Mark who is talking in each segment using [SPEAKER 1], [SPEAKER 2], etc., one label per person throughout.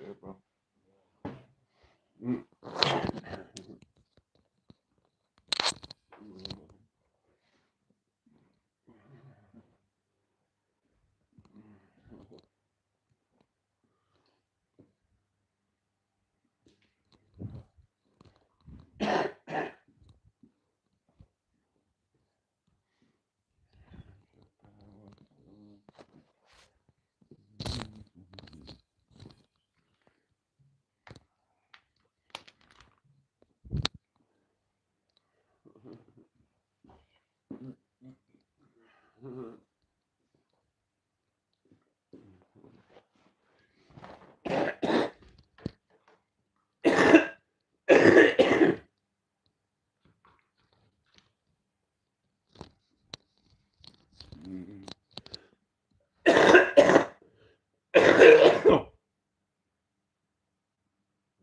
[SPEAKER 1] it, bro.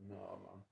[SPEAKER 1] No, man.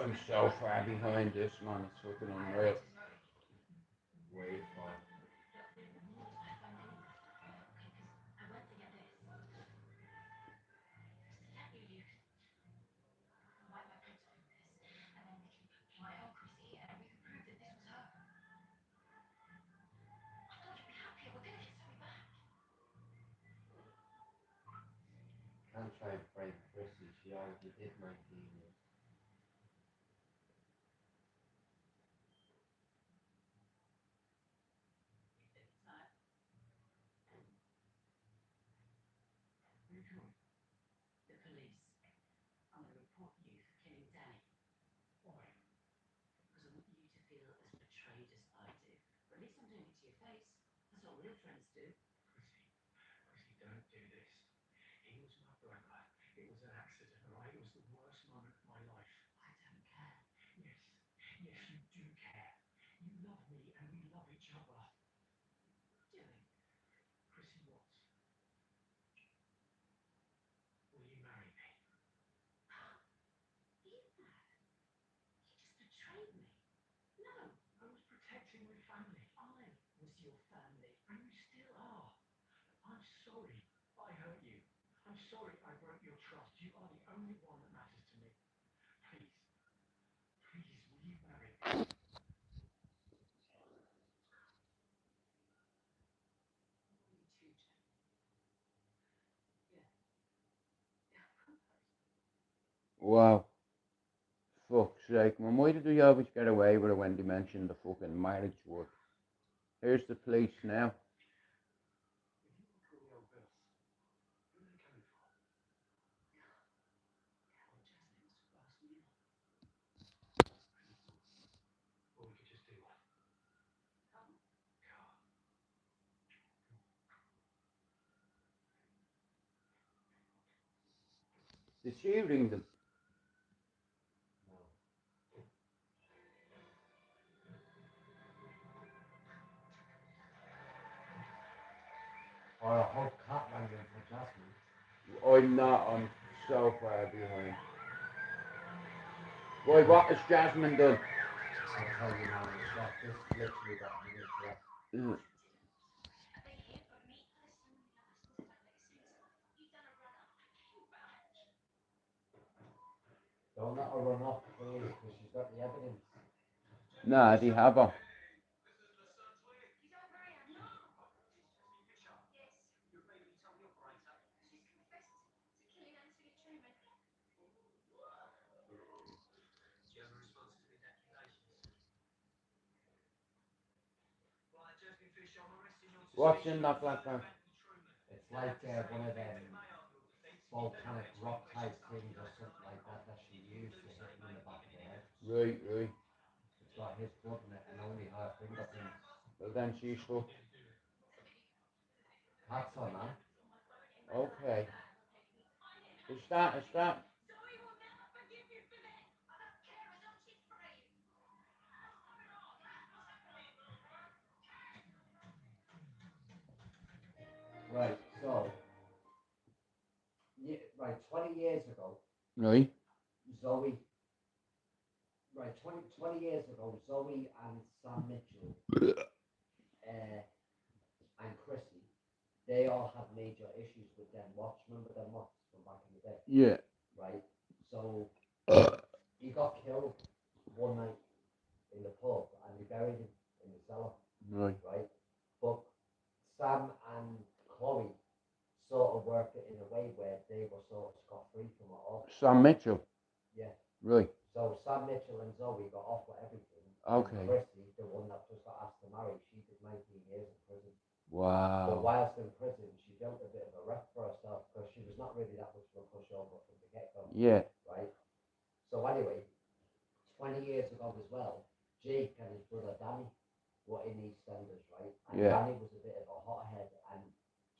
[SPEAKER 1] I'm so far behind this, man. It's fucking unreal. Way far. Can't try and frame Chrissy. She already did 19 years. Wow. Fuck's sake, man, why did we always get away with it when they mentioned the fucking marriage word? Here's the police now. Did she ring them?
[SPEAKER 2] Or a whole cat rang in for Jasmine.
[SPEAKER 1] I'm not, I'm so far behind. Why, what has Jasmine done?
[SPEAKER 2] I'll tell you now, it's like this literally got minutes left. Don't let her run off, please, because she's got the evidence.
[SPEAKER 1] Nah, they have her. What's in that black bag?
[SPEAKER 2] It's like one of them volcanic rock type things or something like that that she used to hit him in the back of the head.
[SPEAKER 1] Right, right.
[SPEAKER 2] It's got his blood in it and only her fingerprints.
[SPEAKER 1] Well, then she's fucked.
[SPEAKER 2] That's on that.
[SPEAKER 1] Okay. Is that?
[SPEAKER 2] Right, so, right, 20 years ago,
[SPEAKER 1] Right.
[SPEAKER 2] Zoe, right, 20 years ago, Zoe and Sam Mitchell and Chrissy, they all had major issues with them watch. Remember them watch from back in the day?
[SPEAKER 1] Yeah.
[SPEAKER 2] Right, so he got killed one night in the pub and they buried him in the cellar.
[SPEAKER 1] Right.
[SPEAKER 2] Right, but Sam and Chloe sort of worked it in a way where they were sort of scot-free from it all.
[SPEAKER 1] Sam Mitchell?
[SPEAKER 2] Yeah.
[SPEAKER 1] Right.
[SPEAKER 2] So Sam Mitchell and Zoe got off with everything.
[SPEAKER 1] Okay.
[SPEAKER 2] And Chrissy, the one that just got asked to marry, she did 19 years in prison.
[SPEAKER 1] Wow.
[SPEAKER 2] But whilst in prison, she built a bit of a rep for herself because she was not really that much of a pushover from the get-go.
[SPEAKER 1] Yeah.
[SPEAKER 2] Right? So anyway, 20 years ago as well, Jake and his brother Danny were in EastEnders, right? And
[SPEAKER 1] Yeah.
[SPEAKER 2] Danny was a bit of a hothead, and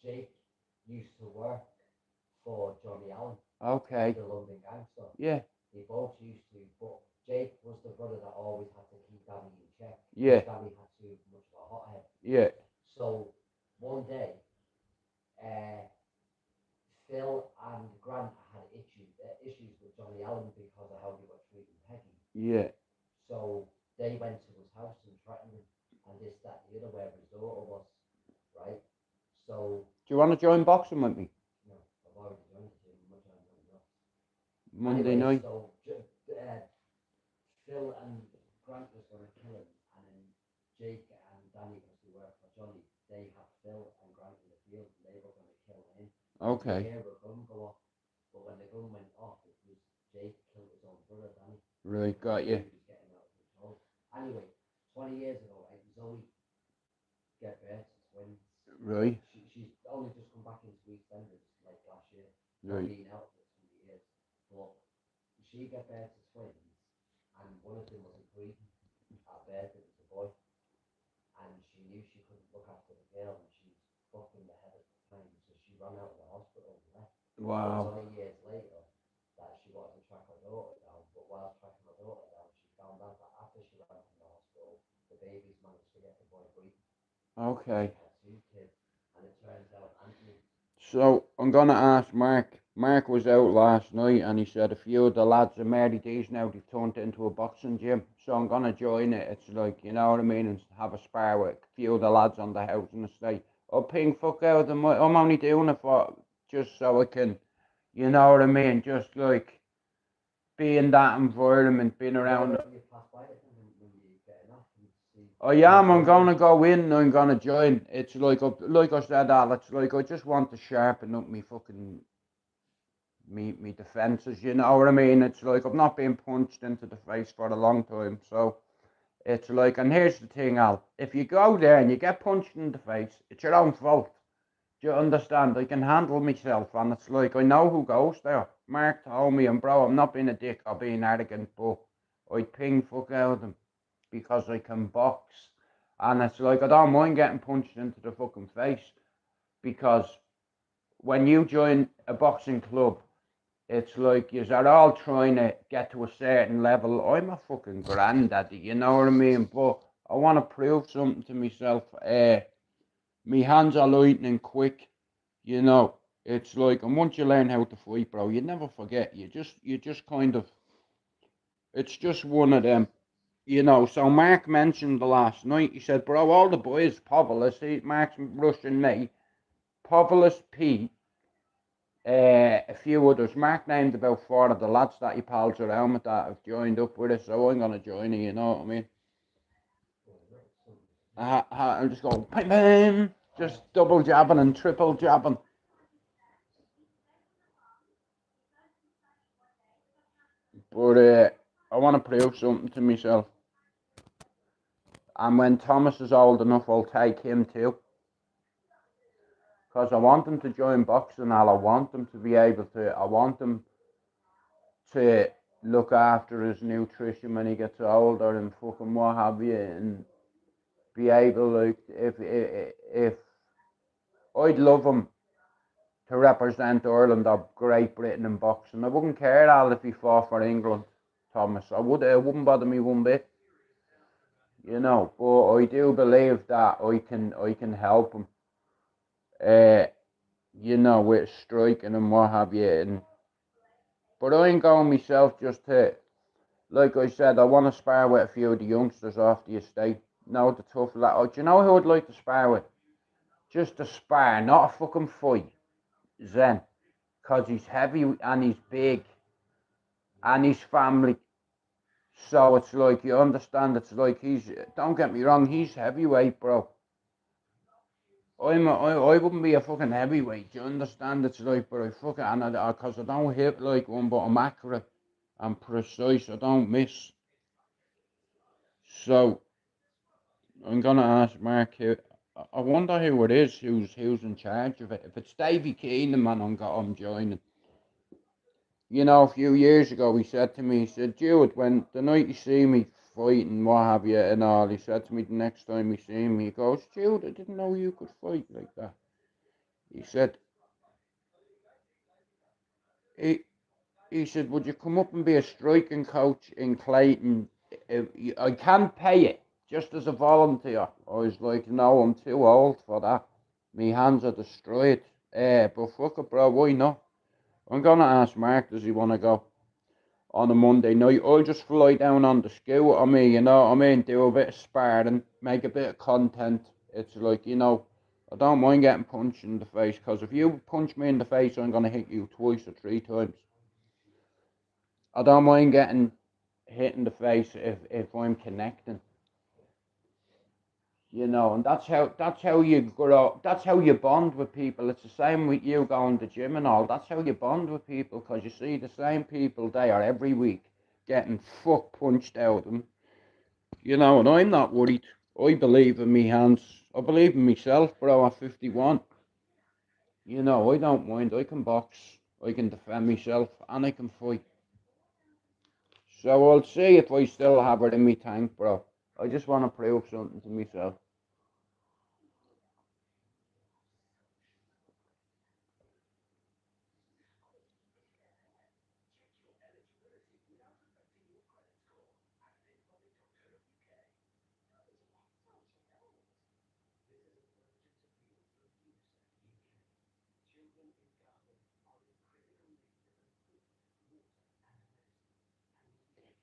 [SPEAKER 2] Jake used to work for Johnny Allen,
[SPEAKER 1] Okay.
[SPEAKER 2] the London gangster.
[SPEAKER 1] Yeah.
[SPEAKER 2] They both used to, but Jake was the brother that always had to keep Danny in check.
[SPEAKER 1] Yeah.
[SPEAKER 2] Danny had too much of a hothead.
[SPEAKER 1] Yeah.
[SPEAKER 2] So one day, Phil and Grant had issues with Johnny Allen because of how they were treating Peggy.
[SPEAKER 1] Yeah.
[SPEAKER 2] So they went to his house and threatened him, and this, that, the other, where his daughter was, right? So.
[SPEAKER 1] Do you want to join boxing with me?
[SPEAKER 2] No, I've already joined the gym. Much I'm not.
[SPEAKER 1] Monday
[SPEAKER 2] anyway,
[SPEAKER 1] night.
[SPEAKER 2] So Phil and Grant was going to kill him, and then Jake and Danny, because they work for Johnny, they had Phil and Grant in the field, and they were going to kill him.
[SPEAKER 1] Okay.
[SPEAKER 2] They hear a gun go off, but when the gun went off, it was Jake killed his own brother, Danny.
[SPEAKER 1] Right, got you.
[SPEAKER 2] He was getting out of control. Anyway, 20 years ago, Zoe get birth to twins.
[SPEAKER 1] Right.
[SPEAKER 2] She's only just come back into EastEnders like last year.
[SPEAKER 1] Right.
[SPEAKER 2] Been out for 20 years. But she got birth to twins, and one of them wasn't breathing at birth. It was a boy, and she knew she couldn't look after the girl, and she was fucking the head at the time, so she ran out of the hospital and left.
[SPEAKER 1] Wow.
[SPEAKER 2] It was only years later that she wanted to track her daughter down, but while tracking her daughter down, she found out that after she ran from the hospital, the babies managed to get the boy breathing.
[SPEAKER 1] Okay.
[SPEAKER 2] She had 2 kids, and it turns out Anthony.
[SPEAKER 1] So I'm gonna ask Mark. Mark was out last night and he said a few of the lads are Mary D's now, they've turned it into a boxing gym. So I'm gonna join it. It's like, you know what I mean, and have a spar with a few of the lads on the housing estate. Or ping fuck out of them. I'm only doing it for just so I can, you know what I mean, just like be in that environment, being around it. Oh yeah, I'm gonna go in and I'm gonna join. It's like I said, Al, it's like I just want to sharpen up my fucking me defences, you know what I mean? It's like I've not been punched into the face for a long time, so it's like, and here's the thing, Al, if you go there and you get punched in the face, it's your own fault. Do you understand? I can handle myself, and it's like, I know who goes there. Mark told me, and bro, I'm not being a dick or being arrogant, but I'd ping fuck out of them because I can box. And it's like, I don't mind getting punched into the fucking face, because when you join a boxing club, it's like you're all trying to get to a certain level. I'm a fucking granddaddy, you know what I mean? But I want to prove something to myself. My hands are lightning quick, you know. It's like, and once you learn how to fight, bro, you never forget. You just kind of, it's just one of them, you know. So Mark mentioned the last night. He said, bro, all the boys, Povelis, Mark's Russian mate, Povelis P, a few others. Mark named about 4 of the lads that he pals around with that have joined up with us, so I'm gonna join it, you know what I mean? I'm just going, bam, bam, just double jabbing and triple jabbing. But I want to prove something to myself. And when Thomas is old enough, I'll take him too. Because I want him to join boxing, and I want him to be able to, I want him to look after his nutrition when he gets older and fucking what have you, and be able, like, if I'd love him to represent Ireland or Great Britain in boxing. I wouldn't care, Al, if he fought for England, Thomas. It wouldn't bother me one bit, you know. But I do believe that I can help him, you know, with striking and what have you. And but I ain't going myself just to, like I said, I want to spar with a few of the youngsters off the estate. No, the tough lad. Oh, do you know who I'd like to spar with? Just a spar, not a fucking fight. Zen. Because he's heavy and he's big and he's family. So it's like, you understand, it's like don't get me wrong, he's heavyweight, bro. I wouldn't be a fucking heavyweight, you understand? It's like, but I fucking, and because I don't hit like one, but I'm accurate and precise, I don't miss. So I'm gonna ask Mark here. I wonder who it is who's in charge of it. If it's Davy Keenan, man, I'm joining. You know, a few years ago, he said to me, he said, Jude, when the night you see me fighting, what have you, and all, he said to me the next time he see me, he goes, Jude, I didn't know you could fight like that. He said, he, he said, would you come up and be a striking coach in Clayton? I can pay it, just as a volunteer. I was like, no, I'm too old for that. My hands are destroyed. But fuck it, bro, why not? I'm going to ask Mark, does he want to go on a Monday night? I'll just fly down on the scooter on me, you know what I mean? Do a bit of sparring, make a bit of content. It's like, you know, I don't mind getting punched in the face, because if you punch me in the face, I'm going to hit you 2 or 3 times. I don't mind getting hit in the face if I'm connecting. You know, and that's how you grow. That's how you bond with people. It's the same with you going to the gym and all. That's how you bond with people, because you see the same people there every week getting fuck punched out of them. You know, and I'm not worried. I believe in me hands. I believe in myself, bro. At 51, you know, I don't mind. I can box. I can defend myself, and I can fight. So I'll see if I still have it in me tank, bro. I just want to prove something to myself.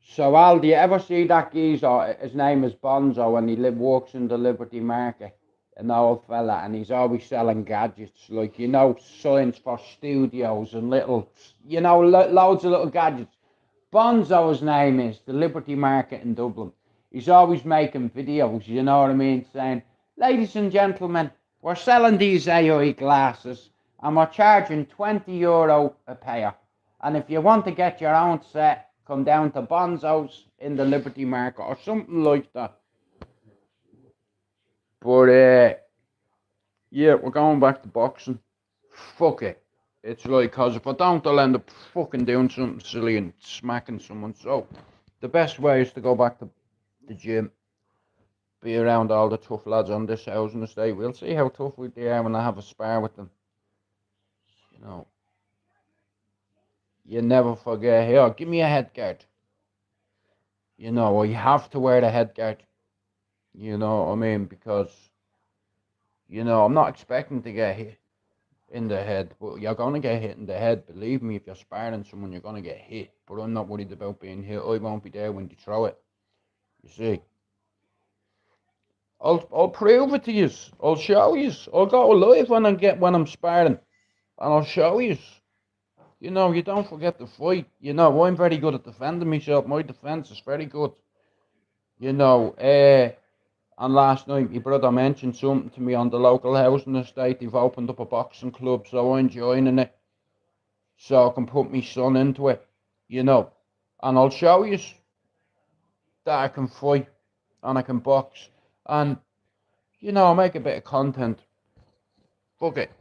[SPEAKER 1] So Al, do you ever see that geezer? His name is Bonzo, and he walks in the Liberty Market. An old fella, and he's always selling gadgets, like, you know, signs for studios and little, you know, loads of little gadgets. Bonzo's name is the Liberty Market in Dublin. He's always making videos, you know what I mean, saying, ladies and gentlemen, we're selling these AI glasses and we're charging €20 a pair. And if you want to get your own set, come down to Bonzo's in the Liberty Market or something like that. But yeah, we're going back to boxing. Fuck it. It's like, cause if I don't, I'll end up fucking doing something silly and smacking someone. So the best way is to go back to the gym, be around all the tough lads on this housing estate. We'll see how tough they are when I have a spar with them. You know, you never forget. Here, give me a head guard. You know, or you have to wear the head guard. You know what I mean? Because, you know, I'm not expecting to get hit in the head, but you're going to get hit in the head. Believe me, if you're sparring someone, you're going to get hit. But I'm not worried about being hit. I won't be there when you throw it. You see? I'll prove it to you. I'll show you. I'll go live when I'm sparring, and I'll show you. You know, you don't forget to fight. You know, I'm very good at defending myself. My defense is very good. You know, and last night my brother mentioned something to me on the local housing estate. They've opened up a boxing club, so I'm joining it, so I can put my son into it. You know, and I'll show you that I can fight and I can box, and you know, I'll make a bit of content. Fuck it.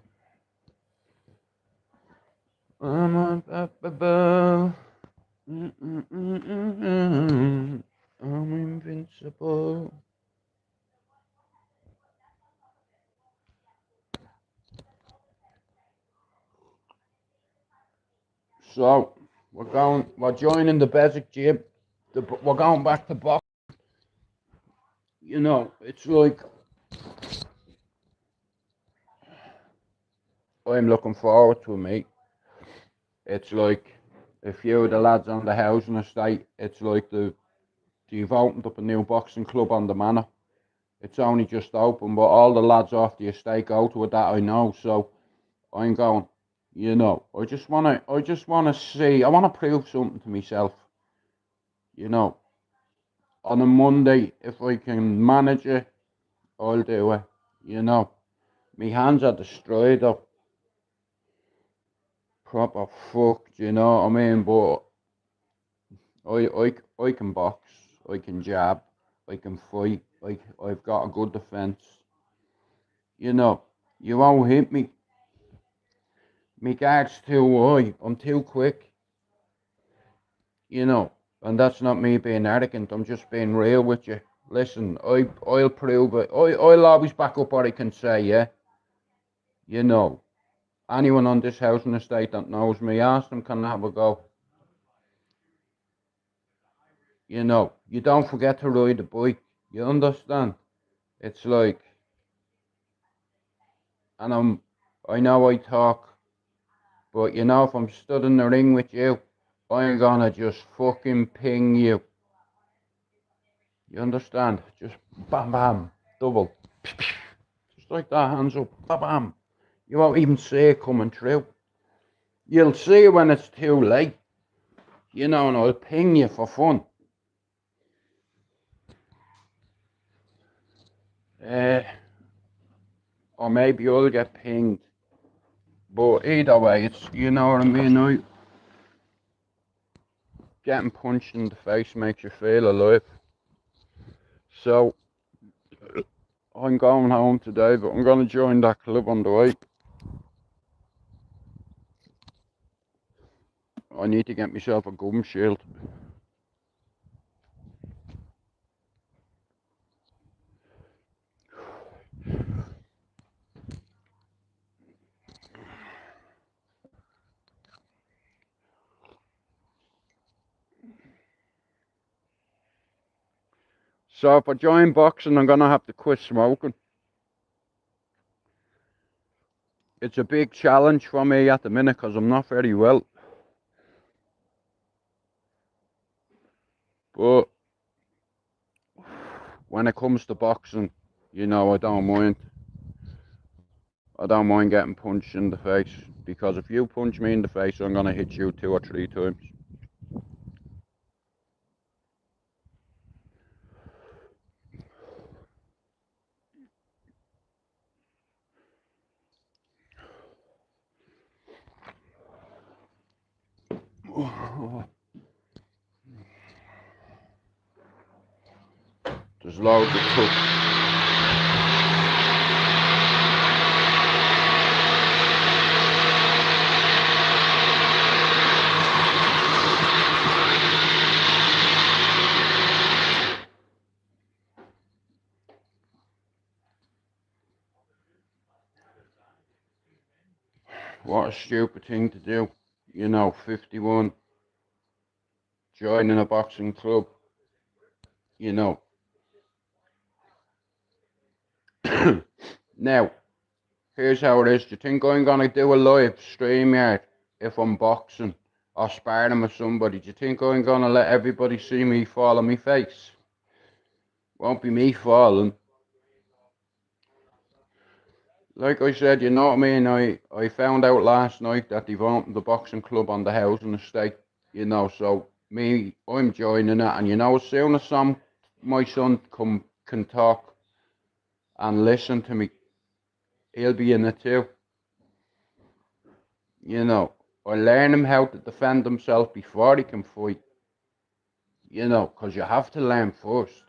[SPEAKER 1] I'm unstoppable. I'm invincible. So we're joining the basic gym. We're going back to box. You know, it's like I'm looking forward to it, mate. It's like a few of the lads on the housing estate. It's like they've opened up a new boxing club on the manor. It's only just open, but all the lads off the estate go to it that I know. So I'm going. You know, I just wanna see. I wanna prove something to myself. You know, on a Monday, if I can manage it, I'll do it. You know, my hands are destroyed up, proper fucked. You know what I mean? But I can box, I can jab, I can fight. I've got a good defense. You know, you won't hit me. My guard's too high. I'm too quick. You know, and that's not me being arrogant. I'm just being real with you. Listen, I'll prove it. I'll always back up what I can say. Yeah, you know. Anyone on this housing estate that knows me, ask them, can I have a go? You know, you don't forget to ride the bike. You understand? It's like, and I know I talk, but you know, if I'm stood in the ring with you, I'm gonna just fucking ping you. You understand? Just bam bam, double. Just like that, hands up, bam bam. You won't even see it coming through. You'll see it when it's too late. You know, and I'll ping you for fun. Uh, or maybe I'll get pinged. But either way, it's, you know what I mean. Getting punched in the face makes you feel alive. So I'm going home today, but I'm going to join that club on the way. I need to get myself a gum shield. So if I join boxing, I'm going to have to quit smoking. It's a big challenge for me at the minute because I'm not very well. But when it comes to boxing, you know, I don't mind. I don't mind getting punched in the face, because if you punch me in the face, I'm going to hit you 2 or 3 times. Oh. There's loads of tough. What a stupid thing to do. 51, joining a boxing club, you know. Now, here's how it is. Do you think I'm going to do a live stream yet if I'm boxing or sparring with somebody? Do you think I'm going to let everybody see me fall on my face? Won't be me falling. Like I said, you know what I mean? I found out last night that they've opened the boxing club on the housing estate, so I'm joining it. And as soon as my son can talk and listen to me, he'll be in it too. I learn him how to defend himself before he can fight. Because you have to learn first,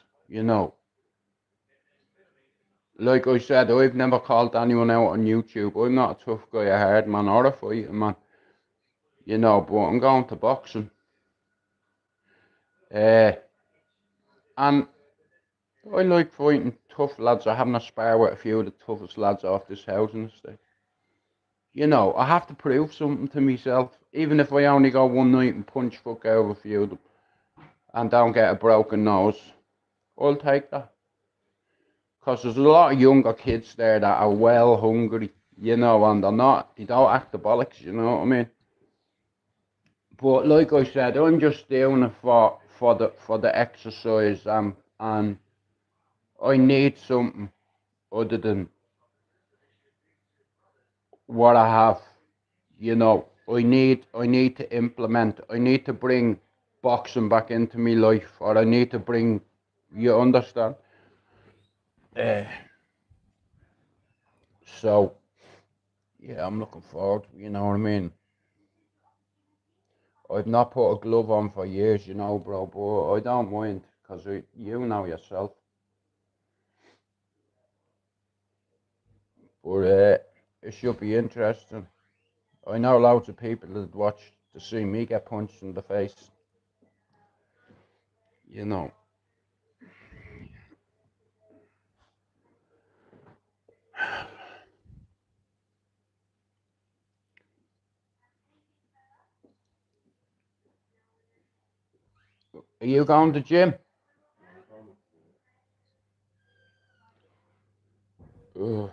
[SPEAKER 1] Like I said, I've never called anyone out on YouTube. I'm not a tough guy, a hard man, or a fighting man. But I'm going to boxing. And I like fighting tough lads. I haven't a spar with a few of the toughest lads off this housing estate. I have to prove something to myself. Even if I only go one night and punch fuck out of a few of them and don't get a broken nose, I'll take that. Because there's a lot of younger kids there that are well hungry, and they don't act the bollocks, you know what I mean? But like I said, I'm just doing it for the exercise, and I need something other than what I have. I need to implement. I need to bring boxing back into my life, or I need to bring. You understand? So yeah, I'm looking forward. You know what I mean? I've not put a glove on for years, bro. But I don't mind, because you know yourself. But it should be interesting. I know loads of people that watch to see me get punched in the face. Are you going to gym? Ugh.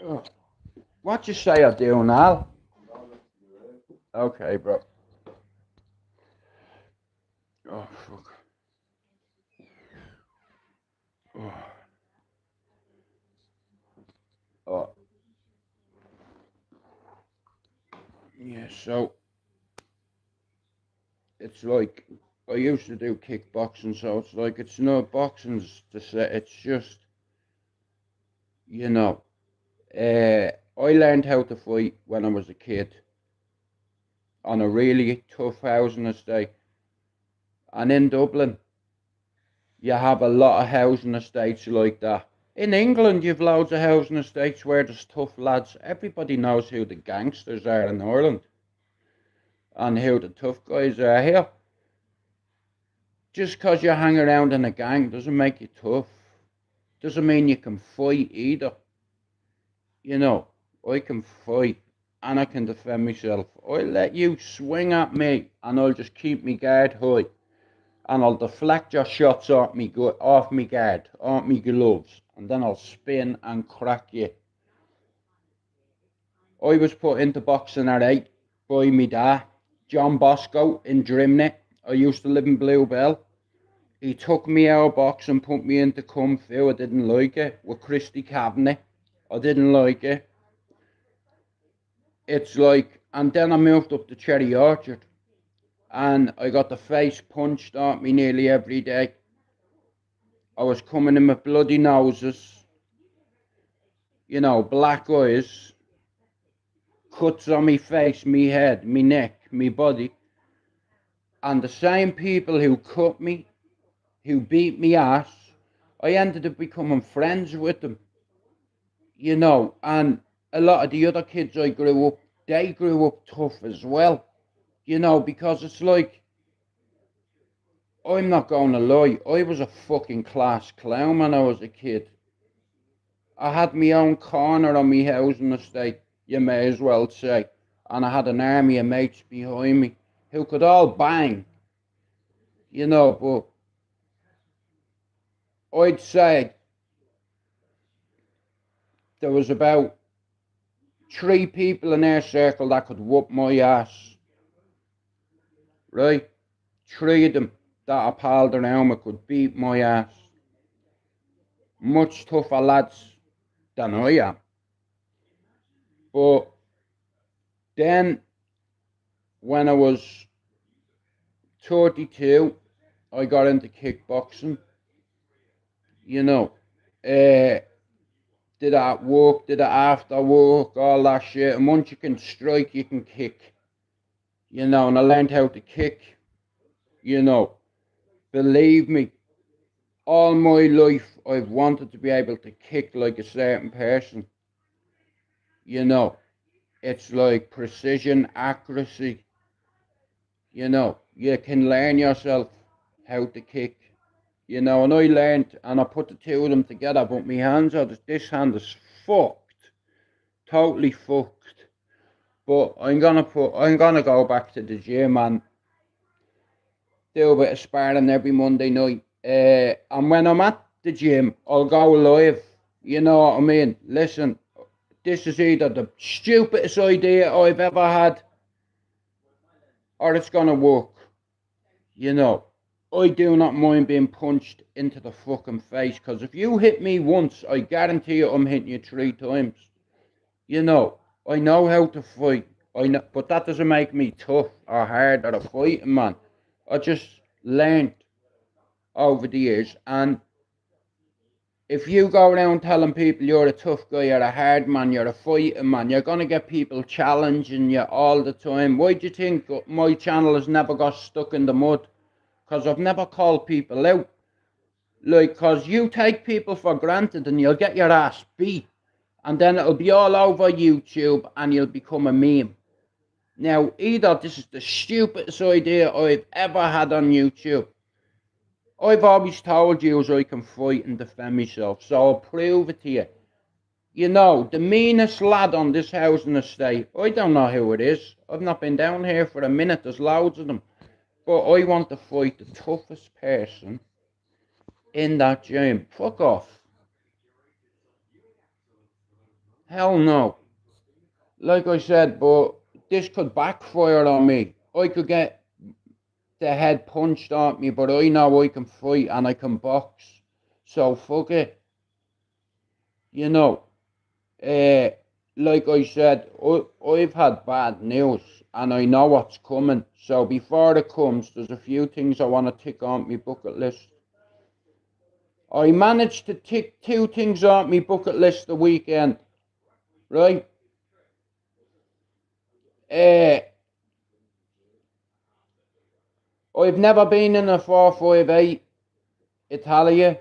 [SPEAKER 1] Ugh. What you say I do now? Okay, bro. Oh, fuck. Oh. Oh. Yeah, so it's like I used to do kickboxing, so it's like it's not boxing's to say, it's just, I learned how to fight when I was a kid on a really tough housing estate. And in Dublin, you have a lot of housing estates like that. In England, you've loads of housing estates where there's tough lads. Everybody knows who the gangsters are in Ireland and who the tough guys are here. Just because you hang around in a gang doesn't make you tough. Doesn't mean you can fight either. I can fight and I can defend myself. I'll let you swing at me and I'll just keep me guard high. And I'll deflect your shots off me guard, off me gloves, and then I'll spin and crack you. I was put into boxing at 8 by me dad, John Bosco in Drimney. I used to live in Bluebell. He took me out of boxing, put me into Kung Fu. I didn't like it. With Christy Cavanagh. I didn't like it. It's like, and then I moved up to Cherry Orchard. And I got the face punched at me nearly every day. I was coming in with bloody noses, you know, black eyes, cuts on me face, me head, me neck, me body. And the same people who cut me, who beat me ass, I ended up becoming friends with them, you know. And a lot of the other kids I grew up, they grew up tough as well, you know, because it's like, I'm not going to lie, I was a fucking class clown when I was a kid. I had my own corner on my housing estate, you may as well say, and I had an army of mates behind me who could all bang, you know, but I'd say there was about 3 people in our circle that could whoop my ass, right? 3 of them that I palled around with could beat my ass. Much tougher lads than I am. But then, when I was 32, I got into kickboxing, you know. Did it at work, did it after work, all that shit. And once you can strike, you can kick, you know. And I learned how to kick, you know. Believe me, all my life I've wanted to be able to kick like a certain person, you know. It's like precision, accuracy, you know. You can learn yourself how to kick, you know. And I learned, and I put the 2 of them together, but my hands are, this hand is fucked, totally fucked. But I'm gonna go back to the gym and do a bit of sparring every Monday night. And when I'm at the gym, I'll go live. You know what I mean? Listen, this is either the stupidest idea I've ever had, or it's gonna work. You know, I do not mind being punched into the fucking face, because if you hit me once, I guarantee you I'm hitting you 3 times. You know, I know how to fight. I know, but that doesn't make me tough or hard or a fighting man. I just learned over the years. And if you go around telling people you're a tough guy, you're a hard man, you're a fighting man, you're going to get people challenging you all the time. Why do you think my channel has never got stuck in the mud? Because I've never called people out. Like, because you take people for granted and you'll get your ass beat. And then it'll be all over YouTube and you'll become a meme. Now, either this is the stupidest idea I've ever had on YouTube. I've always told you I can fight and defend myself, so I'll prove it to you. You know, the meanest lad on this housing estate, I don't know who it is. I've not been down here for a minute, there's loads of them. But I want to fight the toughest person in that gym. Fuck off. Hell no. Like I said, but this could backfire on me. I could get the head punched at me, but I know I can fight and I can box. So fuck it. You know, like I said, I've had bad news and I know what's coming. So before it comes, there's a few things I want to tick on my bucket list. I managed to tick 2 things on my bucket list the weekend, right? I've never been in a 458 Italia.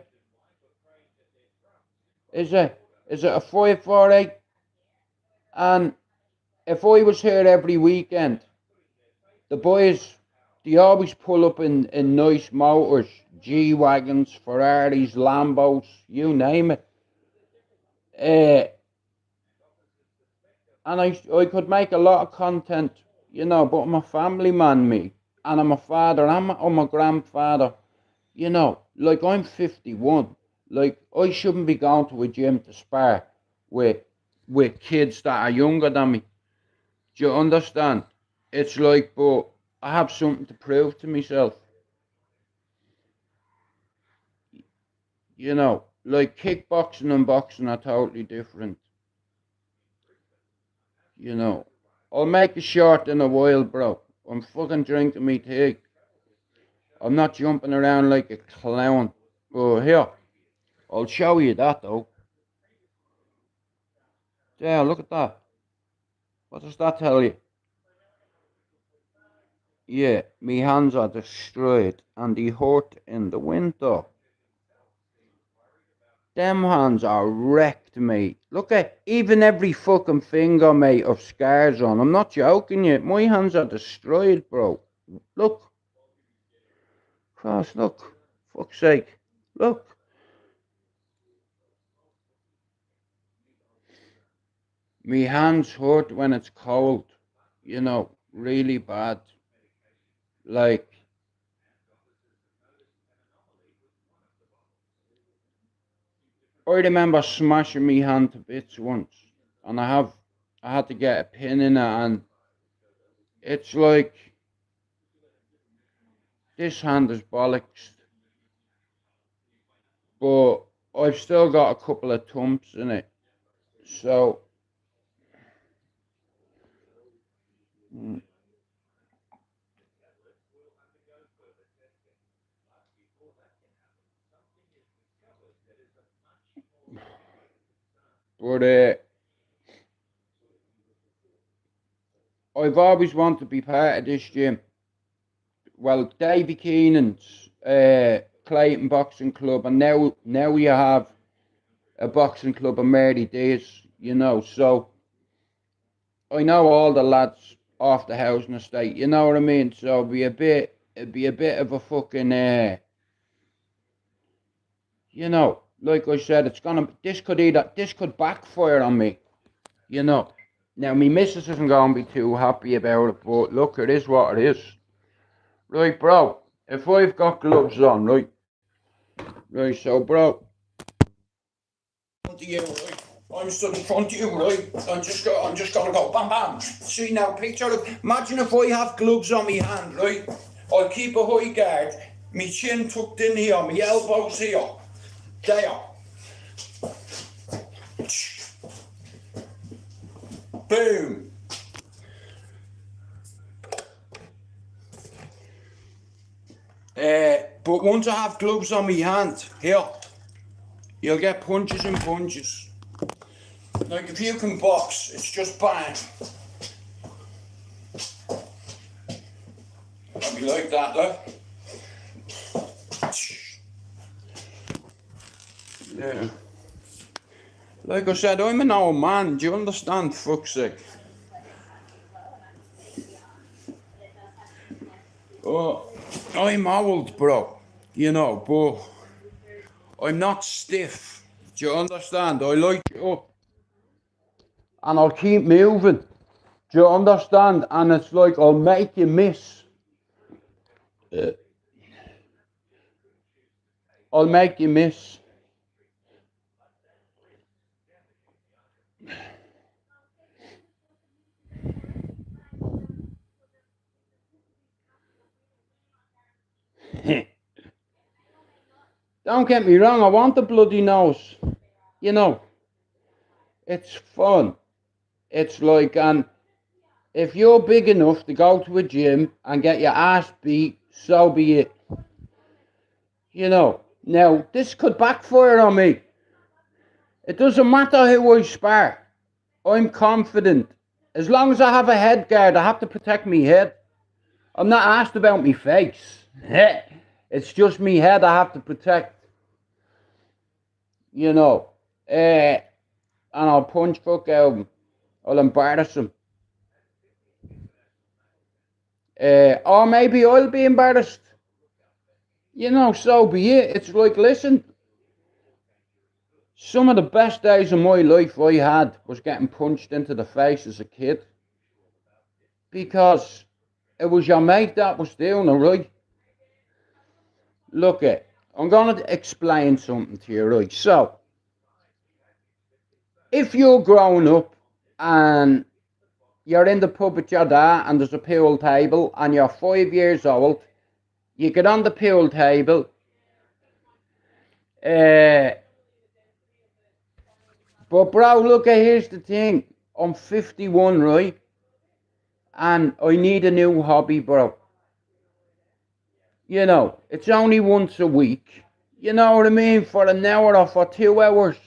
[SPEAKER 1] Is it a 548? And if I was here every weekend, the boys, they always pull up in nice motors, G-Wagons, Ferraris, Lambos, you name it. And I could make a lot of content, you know, but I'm a family man, me. And I'm a father, I'm a grandfather. You know, like I'm 51. Like, I shouldn't be going to a gym to spar with kids that are younger than me. Do you understand? It's like, but I have something to prove to myself. You know, like kickboxing and boxing are totally different. You know, I'll make a short in a while, bro. I'm fucking drinking me tea. I'm not jumping around like a clown. But here, I'll show you that though. Yeah, look at that. What does that tell you? Yeah, me hands are destroyed and they hurt in the winter. Them hands are wrecked, mate. Look at even every fucking finger, mate, of scars on. I'm not joking you. My hands are destroyed, bro. Look. Cross, look. Fuck's sake. Look. Me hands hurt when it's cold. You know, really bad. Like, I remember smashing me hand to bits once. And I had to get a pin in it, and it's like, this hand is bollocks. But I've still got a couple of thumps in it. So, but I've always wanted to be part of this gym. Well, Davy Keenan's Clayton Boxing Club, and now we have a boxing club in Mary Days, you know. So I know all the lads off the housing estate, you know what I mean. So it'd be a bit of a fucking you know, like I said, this could backfire on me, you know. Now me missus isn't gonna be too happy about it, but look, it is what it is. Right, bro, if I've got gloves on, right, so bro, to you, right? I'm stood in front of you, right? I'm just gonna go bam bam. See now, picture it. Imagine if I have gloves on my hand, right? I'll keep a high guard, me chin tucked in here, my elbows here, there. Boom. But once I have gloves on my hand, here, you'll get punches and punches. Like if you can box, it's just bang. I'll be like that, look. Yeah. Like I said, I'm an old man, do you understand? Fuck's sake. Oh, I'm old, bro, you know, but I'm not stiff. Do you understand? I like it up. And I'll keep moving. Do you understand? And it's like I'll make you miss. I'll make you miss. Don't get me wrong, I want the bloody nose. You know, it's fun. It's like, and if you're big enough to go to a gym and get your ass beat, so be it. You know, now this could backfire on me. It doesn't matter who I spar. I'm confident. As long as I have a head guard, I have to protect me head. I'm not asked about me face. It's just me head I have to protect. You know. And I'll punch fuck out him. I'll embarrass him. Or maybe I'll be embarrassed. You know, so be it. It's like, listen, some of the best days of my life I had was getting punched into the face as a kid. Because it was your mate that was doing it, right? Look it, I'm going to explain something to you, right? So, if you're growing up and you're in the pub with your dad and there's a pool table and you're 5 years old, you get on the pool table, but bro, look at, here's the thing, I'm 51, right? And I need a new hobby, bro. You know, it's only once a week. You know what I mean? For an hour or for 2 hours.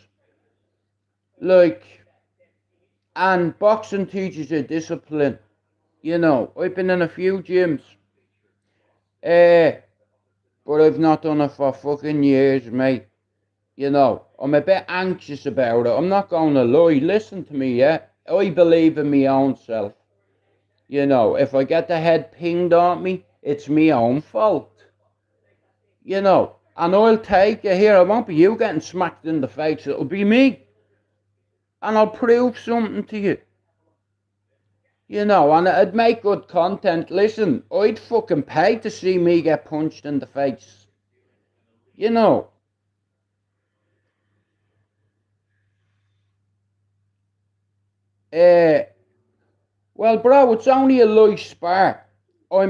[SPEAKER 1] Like, and boxing teaches you discipline. You know, I've been in a few gyms. But I've not done it for fucking years, mate. You know, I'm a bit anxious about it. I'm not going to lie. Listen to me, yeah? I believe in my own self. You know, if I get the head pinged on me, it's my own fault. You know, and I'll take it here. It won't be you getting smacked in the face. It'll be me. And I'll prove something to you. You know, and it'd make good content. Listen, I'd fucking pay to see me get punched in the face. You know. Well, bro, it's only a light spark. I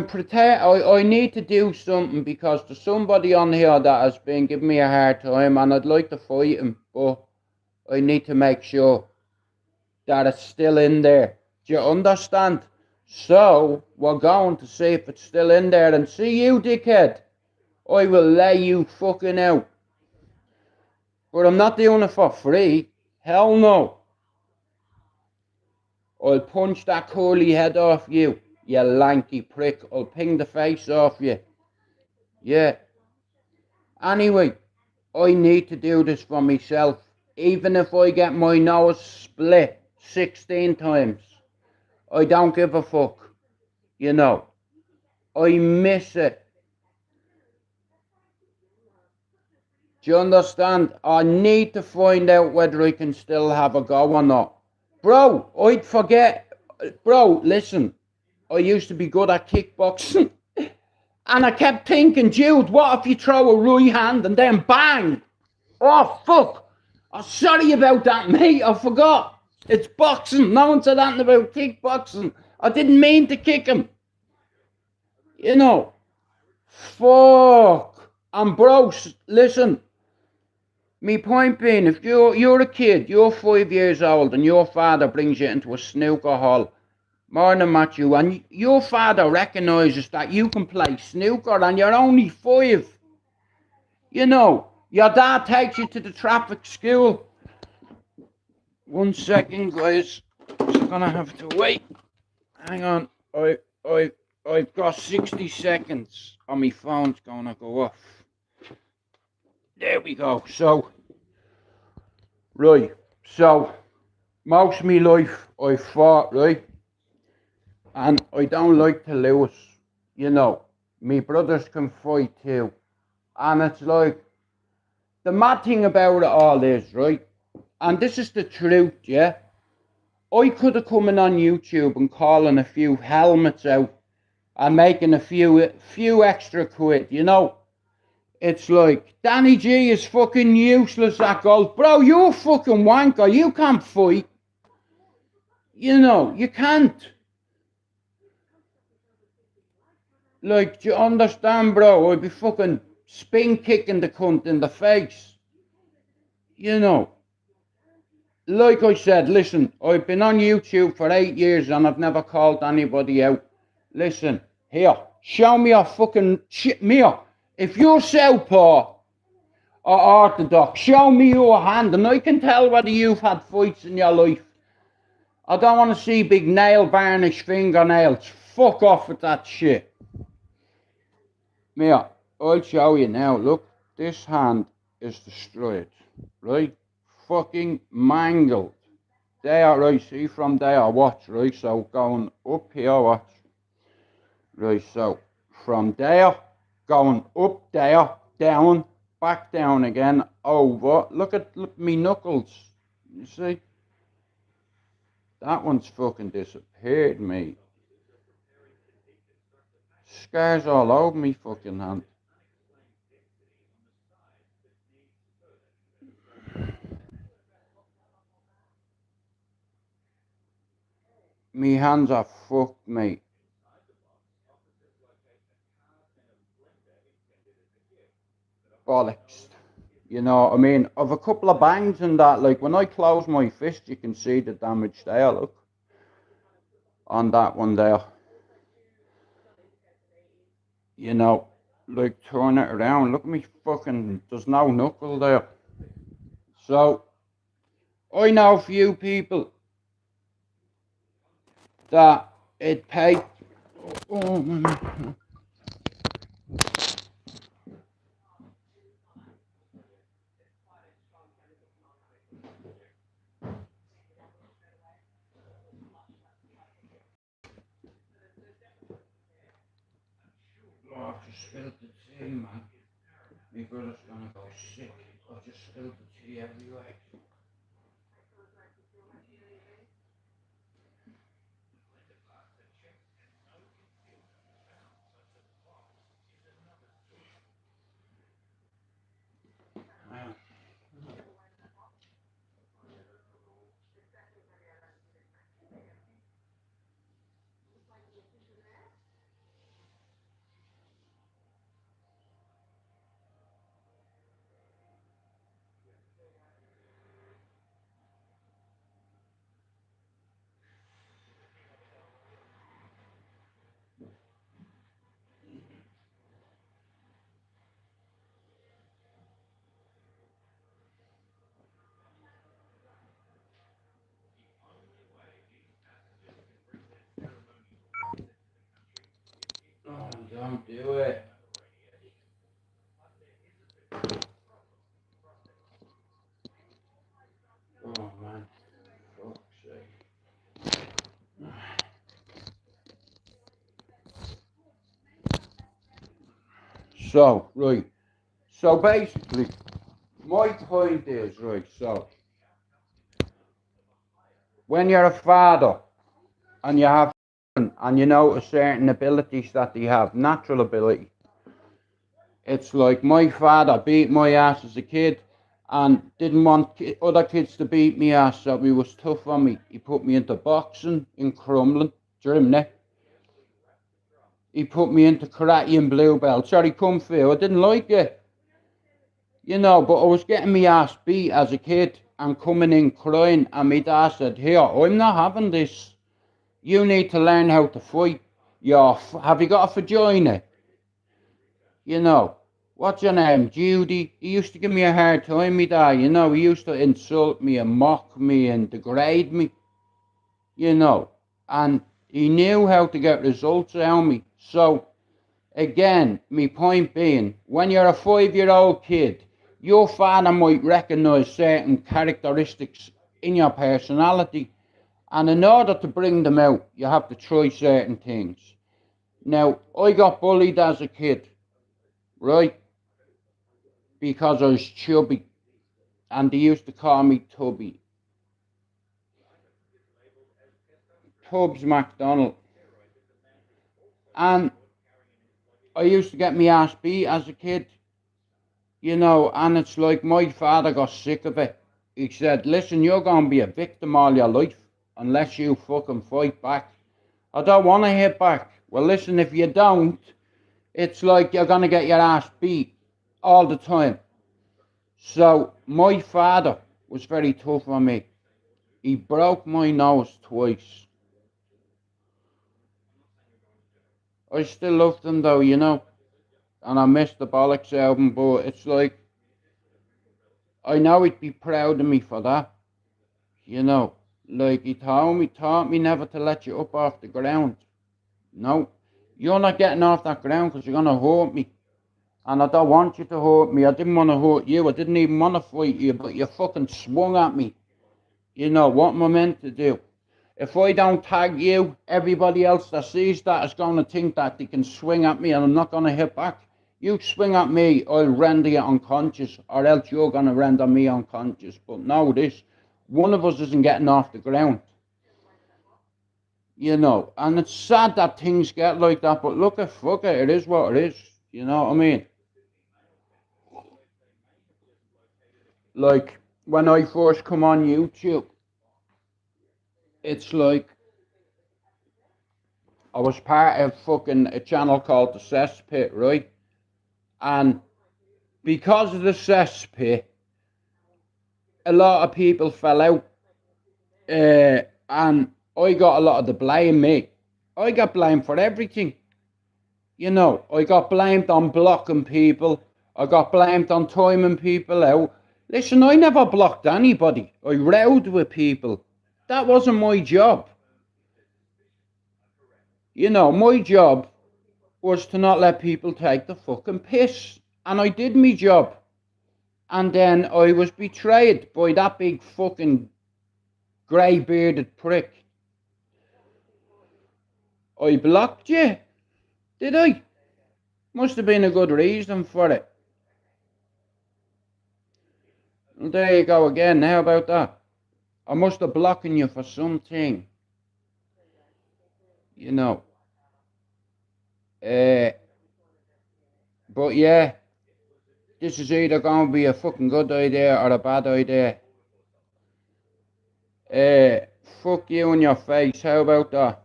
[SPEAKER 1] need to do something because there's somebody on here that has been giving me a hard time and I'd like to fight him, but I need to make sure that it's still in there. Do you understand? So, we're going to see if it's still in there and see you, dickhead. I will lay you fucking out. But I'm not doing it for free. Hell no. I'll punch that curly head off you, you lanky prick. I'll ping the face off you. Yeah. Anyway, I need to do this for myself. Even if I get my nose split 16 times. I don't give a fuck. You know. I miss it. Do you understand? I need to find out whether I can still have a go or not. Bro, I'd forget. Bro, listen. I used to be good at kickboxing. And I kept thinking, Jude, what if you throw a right hand and then bang? Oh, fuck. I'm sorry about that, mate. I forgot. It's boxing. No one said anything about kickboxing. I didn't mean to kick him. You know. Fuck. And bro, listen. Me point being, if you're a kid, you're 5 years old, and your father brings you into a snooker hall, morning Matthew, and your father recognises that you can play snooker and you're only 5. You know, your dad takes you to the traffic school. 1 second, guys. I'm gonna have to wait. Hang on. I've got 60 seconds and my phone's gonna go off. There we go. So, right. So, most of my life I fought, right? And I don't like to lose. You know, me brothers can fight too. And it's like, the mad thing about it all is, right? And this is the truth, yeah? I could have come in on YouTube and calling a few helmets out and making a few extra quid, you know? It's like, Danny G is fucking useless at golf. Bro, you're a fucking wanker. You can't fight. You know, you can't. Like, do you understand, bro? I'd be fucking spin kicking the cunt in the face. You know. Like I said, listen, I've been on YouTube for 8 years and I've never called anybody out. Listen, here, show me a fucking shit. Mia, if you're southpaw or orthodox, show me your hand and I can tell whether you've had fights in your life. I don't want to see big nail varnish fingernails. Fuck off with that shit. Mia, I'll show you now. Look, this hand is destroyed, right? Fucking mangled. There, right, see from there, watch, right, so going up here, watch. Right, so from there, going up there, down, back down again, over. Look at me knuckles, you see? That one's fucking disappeared, mate. Scars all over me fucking hand. Me hands are fucked, mate. Bollocks. You know what I mean? I've a couple of bangs and that, like when I close my fist, you can see the damage there, look. On that one there. You know. like turn it around. Look at me fucking, there's no knuckle there. So, I know a few people that it pay. Oh, man. Oh, I just spilled the tea, man. My brother's gonna go sick. I just spilled the tea everywhere. Man. Oh, don't do it. Oh, man. Fuck's sake. So, right. So basically, my point is, right, so when you're a father and you have children and you notice certain abilities that they have, natural ability, it's like my father beat my ass as a kid and didn't want other kids to beat me ass, so he was tough on me. He put me into boxing in Crumlin, Germany. He put me into karate and blue belt. Sorry, kung fu. I didn't like it, you know, but I was getting my ass beat as a kid and coming in crying, and my dad said, "Here, I'm not having this. You need to learn how to fight. Have you got a vagina? You know, what's your name? Judy." He used to give me a hard time, me dad, you know. He used to insult me and mock me and degrade me, you know. And he knew how to get results out of me. So, again, my point being, when you're a 5-year-old kid, your father might recognise certain characteristics in your personality, and in order to bring them out, you have to try certain things. Now, I got bullied as a kid, right? Because I was chubby, and they used to call me Tubby. Tubbs McDonald. And I used to get my ass beat as a kid, you know, and it's like my father got sick of it. He said, "Listen, you're going to be a victim all your life unless you fucking fight back." I don't want to hit back. Well, listen, if you don't, it's like you're going to get your ass beat all the time. So my father was very tough on me. He broke my nose twice. I still loved him though, you know, and I missed the Bollocks album, but it's like, I know he'd be proud of me for that, you know. Like he taught me never to let you up off the ground. No, you're not getting off that ground because you're going to hurt me. And I don't want you to hurt me. I didn't want to hurt you. I didn't even want to fight you, but you fucking swung at me. You know, what am I meant to do? If I don't tag you, everybody else that sees that is going to think that they can swing at me and I'm not going to hit back. You swing at me, I'll render you unconscious, or else you're going to render me unconscious. But no, one of us isn't getting off the ground. You know, and it's sad that things get like that, but look at, fuck it, it is what it is. You know what I mean? Like, when I first come on YouTube, it's like, I was part of fucking a channel called The Cesspit, right? And because of the cesspit, a lot of people fell out, and I got a lot of the blame, mate. I got blamed for everything. You know, I got blamed on blocking people. I got blamed on timing people out. Listen, I never blocked anybody. I rowed with people. That wasn't my job. You know, my job was to not let people take the fucking piss. And I did my job. And then I was betrayed by that big fucking grey-bearded prick. I blocked you, did I? Must have been a good reason for it. Well, there you go again. How about that? I must have blocking you for something. You know. But yeah, this is either going to be a fucking good idea or a bad idea. Fuck you in your face. How about that?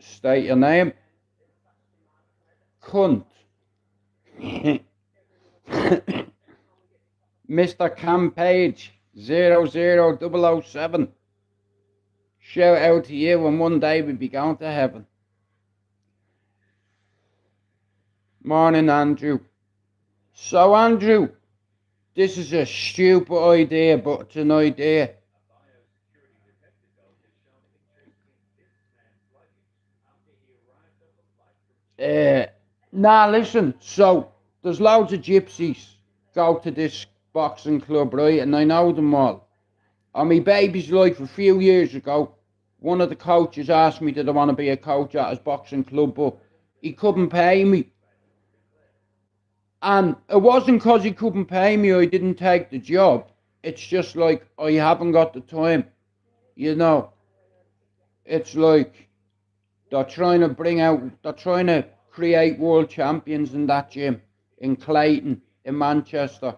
[SPEAKER 1] State your name. Cunt. Mr. Campage 00007. Shout out to you, and one day we'll be going to heaven. Morning, Andrew. So, Andrew, this is a stupid idea, but it's an idea. Nah, listen, so there's loads of gypsies go to this boxing club, right? And I know them all. On my baby's life, a few years ago, one of the coaches asked me did I want to be a coach at his boxing club, but he couldn't pay me. And it wasn't because he couldn't pay me I didn't take the job. It's just like I haven't got the time. You know, it's like they're trying to create world champions in that gym in Clayton, in Manchester.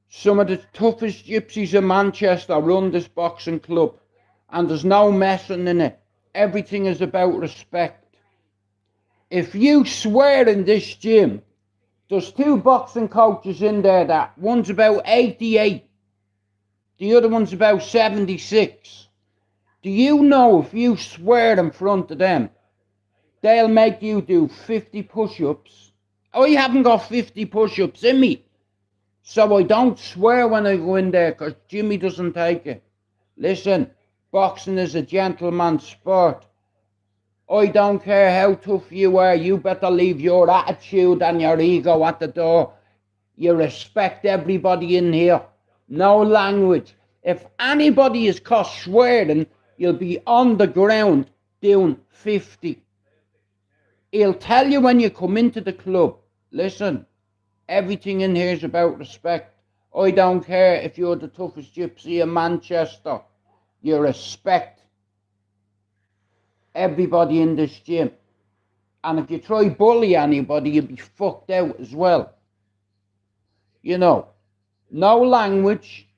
[SPEAKER 1] Some of the toughest gypsies in Manchester run this boxing club, and there's no messing in it. Everything is about respect. If you swear in this gym, there's two boxing coaches in there that one's about 88, the other one's about 76. Do you know if you swear in front of them, they'll make you do 50 push-ups? I haven't got 50 push-ups in me. So I don't swear when I go in there because Jimmy doesn't take it. Listen, boxing is a gentleman's sport. I don't care how tough you are, you better leave your attitude and your ego at the door. You respect everybody in here. No language. If anybody is caught swearing, you'll be on the ground doing 50. He'll tell you when you come into the club, listen, everything in here is about respect. I don't care if you're the toughest gypsy in Manchester. You respect everybody in this gym. And if you try bully anybody, you'll be fucked out as well. You know, no language,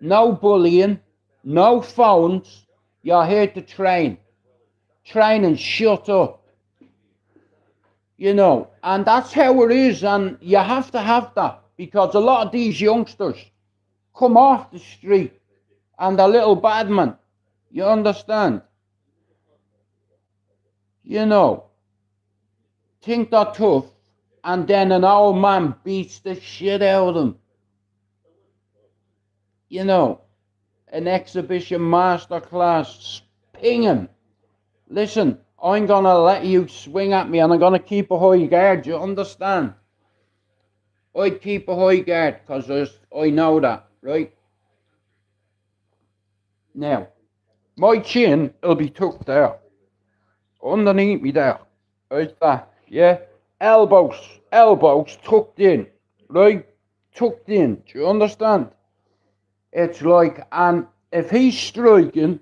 [SPEAKER 1] no bullying, no phones. You're here to train. Train and shut up. You know, and that's how it is, and you have to have that, because a lot of these youngsters come off the street and they're little bad men. You understand? You know, think they're tough, and then an old man beats the shit out of them. You know, an exhibition masterclass, ping him. Listen, I'm going to let you swing at me and I'm going to keep a high guard, you understand? I keep a high guard because I know that, right? Now, my chin will be tucked there, underneath me there, like that, yeah? Elbows tucked in, right? Tucked in, do you understand? It's like, and if he's striking,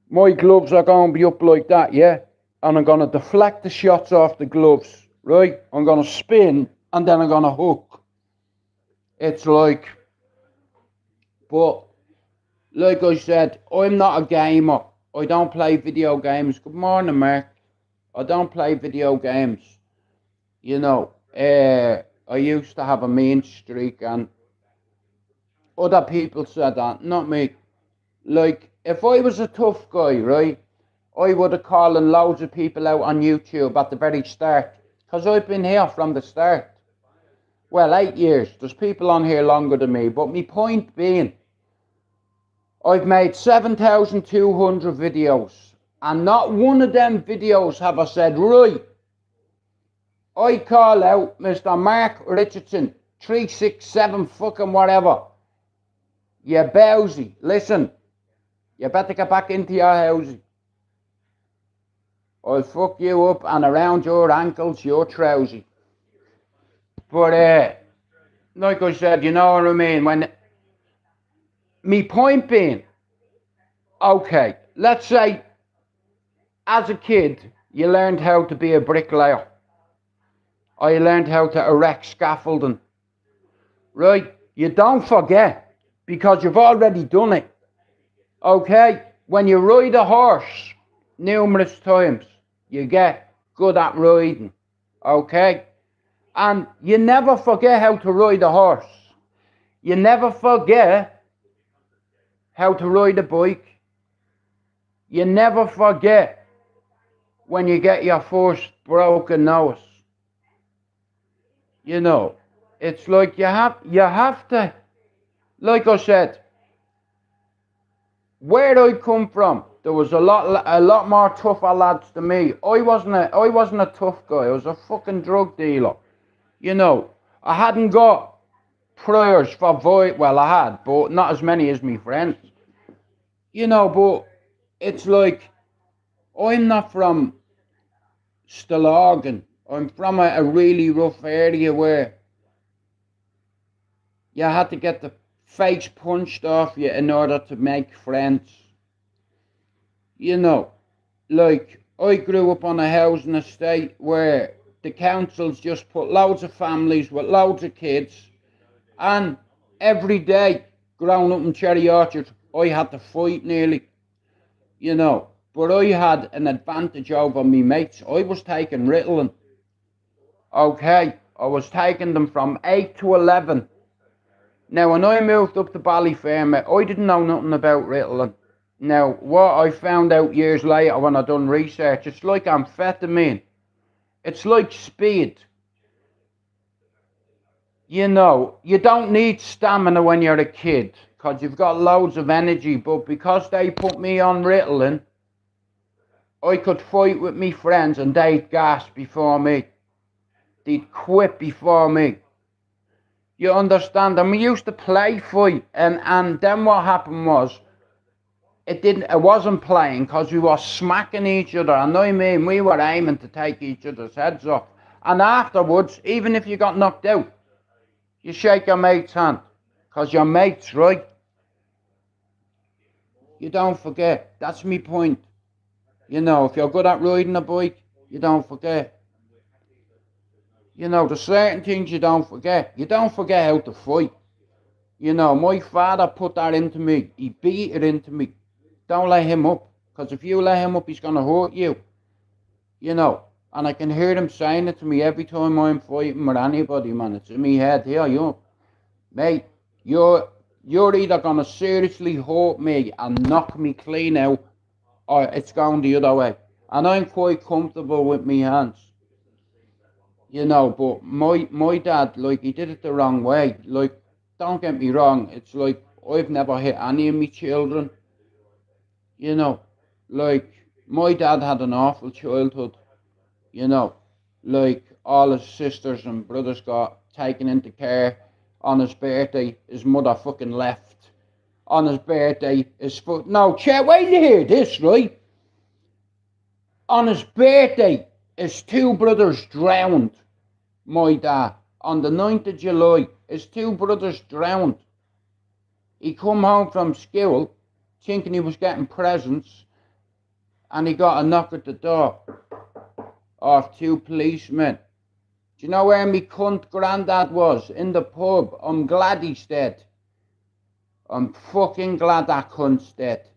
[SPEAKER 1] my gloves are going to be up like that, yeah? And I'm going to deflect the shots off the gloves, right? I'm going to spin, and then I'm going to hook. It's like, but, like I said, I'm not a gamer. I don't play video games. Good morning, Mark. I don't play video games. You know, I used to have a mean streak, and other people said that, not me. Like, if I was a tough guy, right, I would have called loads of people out on YouTube at the very start. Because I've been here from the start. Well, 8 years. There's people on here longer than me. But my point being, I've made 7,200 videos. And not one of them videos have I said, right, I call out Mr. Mark Richardson, 367 fucking whatever. You bowsy. Listen, you better get back into your housey. I'll fuck you up and around your ankles, you're trousie. But, like I said, you know what I mean? When, me point being, okay, let's say, as a kid, you learned how to be a bricklayer. Or you learned how to erect scaffolding. Right? You don't forget, because you've already done it. Okay? When you ride a horse numerous times, you get good at riding. Okay? And you never forget how to ride a horse. You never forget how to ride a bike. You never forget when you get your first broken nose. You know, it's like you have to, like I said, where I come from, there was a lot more tougher lads than me. I wasn't a tough guy. I was a fucking drug dealer. You know, I hadn't got priors for well, I had, but not as many as me friends. You know, but it's like, I'm not from Stillorgan. I'm from a really rough area where you had to get the face punched off you in order to make friends. You know, like, I grew up on a housing estate where the councils just put loads of families with loads of kids, and every day, growing up in Cherry Orchard, I had to fight nearly, you know, but I had an advantage over me mates. I was taking Ritalin. Okay, I was taking them from 8 to 11. Now, when I moved up to Ballyfermot, I didn't know nothing about Ritalin. Now, what I found out years later when I done research, it's like amphetamine. It's like speed. You know, you don't need stamina when you're a kid, because you've got loads of energy, but because they put me on Ritalin, I could fight with me friends and they'd gas before me. They'd quit before me. You understand? And we used to play fight, and then what happened was, it wasn't playing, because we were smacking each other, and I mean, we were aiming to take each other's heads off. And afterwards, even if you got knocked out, you shake your mate's hand, because your mate's right. You don't forget. That's my point. You know, if you're good at riding a bike, you don't forget. You know, there's certain things you don't forget. You don't forget how to fight. You know, my father put that into me. He beat it into me. Don't let him up. Because if you let him up, he's going to hurt you. You know, and I can hear him saying it to me every time I'm fighting with anybody, man. It's in my head here, mate, you're either going to seriously hurt me and knock me clean out, or it's going the other way. And I'm quite comfortable with me hands. You know, but my dad, like, he did it the wrong way. Like, don't get me wrong, it's like, I've never hit any of my children. You know, like, my dad had an awful childhood. You know, like, all his sisters and brothers got taken into care. On his birthday, his mother fucking left. On his birthday, no, Chet, wait till you hear this, right? On his birthday, his two brothers drowned. My dad, on the 9th of July, his two brothers drowned. He come home from school, thinking he was getting presents, and he got a knock at the door of two policemen. Do you know where me cunt granddad was? In the pub. I'm glad he's dead. I'm fucking glad that cunt's dead.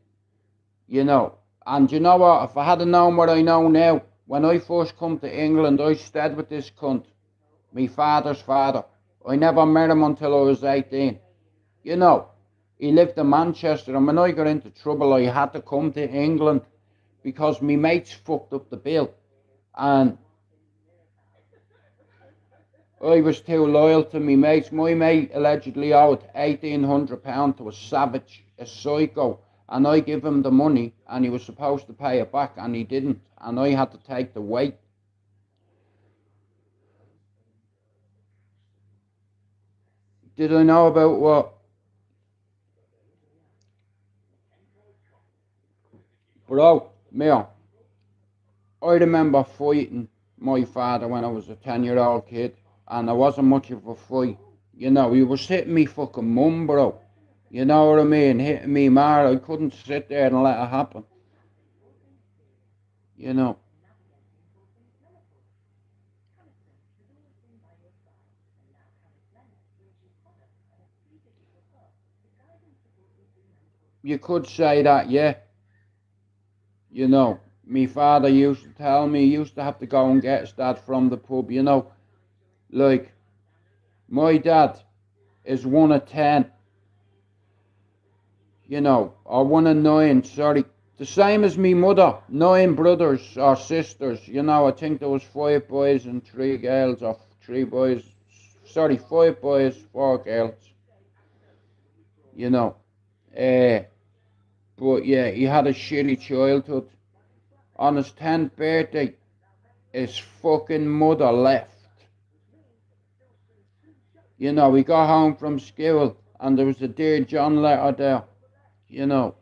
[SPEAKER 1] You know. And you know what? If I had known what I know now, when I first come to England, I stayed with this cunt. Me father's father. I never met him until I was 18. You know. He lived in Manchester, and when I got into trouble, I had to come to England because my mates fucked up the bill. And I was too loyal to my mates. My mate allegedly owed £1,800 to a savage, a psycho, and I gave him the money, and he was supposed to pay it back, and he didn't, and I had to take the weight. Did I know about what? Bro, Mia, I remember fighting my father when I was a 10-year-old kid, and I wasn't much of a fight. You know, he was hitting me fucking mum, bro. You know what I mean? Hitting me ma. I couldn't sit there and let it happen. You know. You could say that, yeah. You know, me father used to tell me he used to have to go and get his dad from the pub, you know. Like, my dad is 1 of 10, you know, or 1 of 9, sorry. The same as me mother, 9 brothers or sisters, you know. I think there was 5 boys and 3 girls, or 3 boys, sorry, 5 boys, 4 girls, you know. But yeah, he had a shitty childhood. On his 10th birthday, his fucking mother left. You know, he got home from school and there was a Dear John letter there, you know.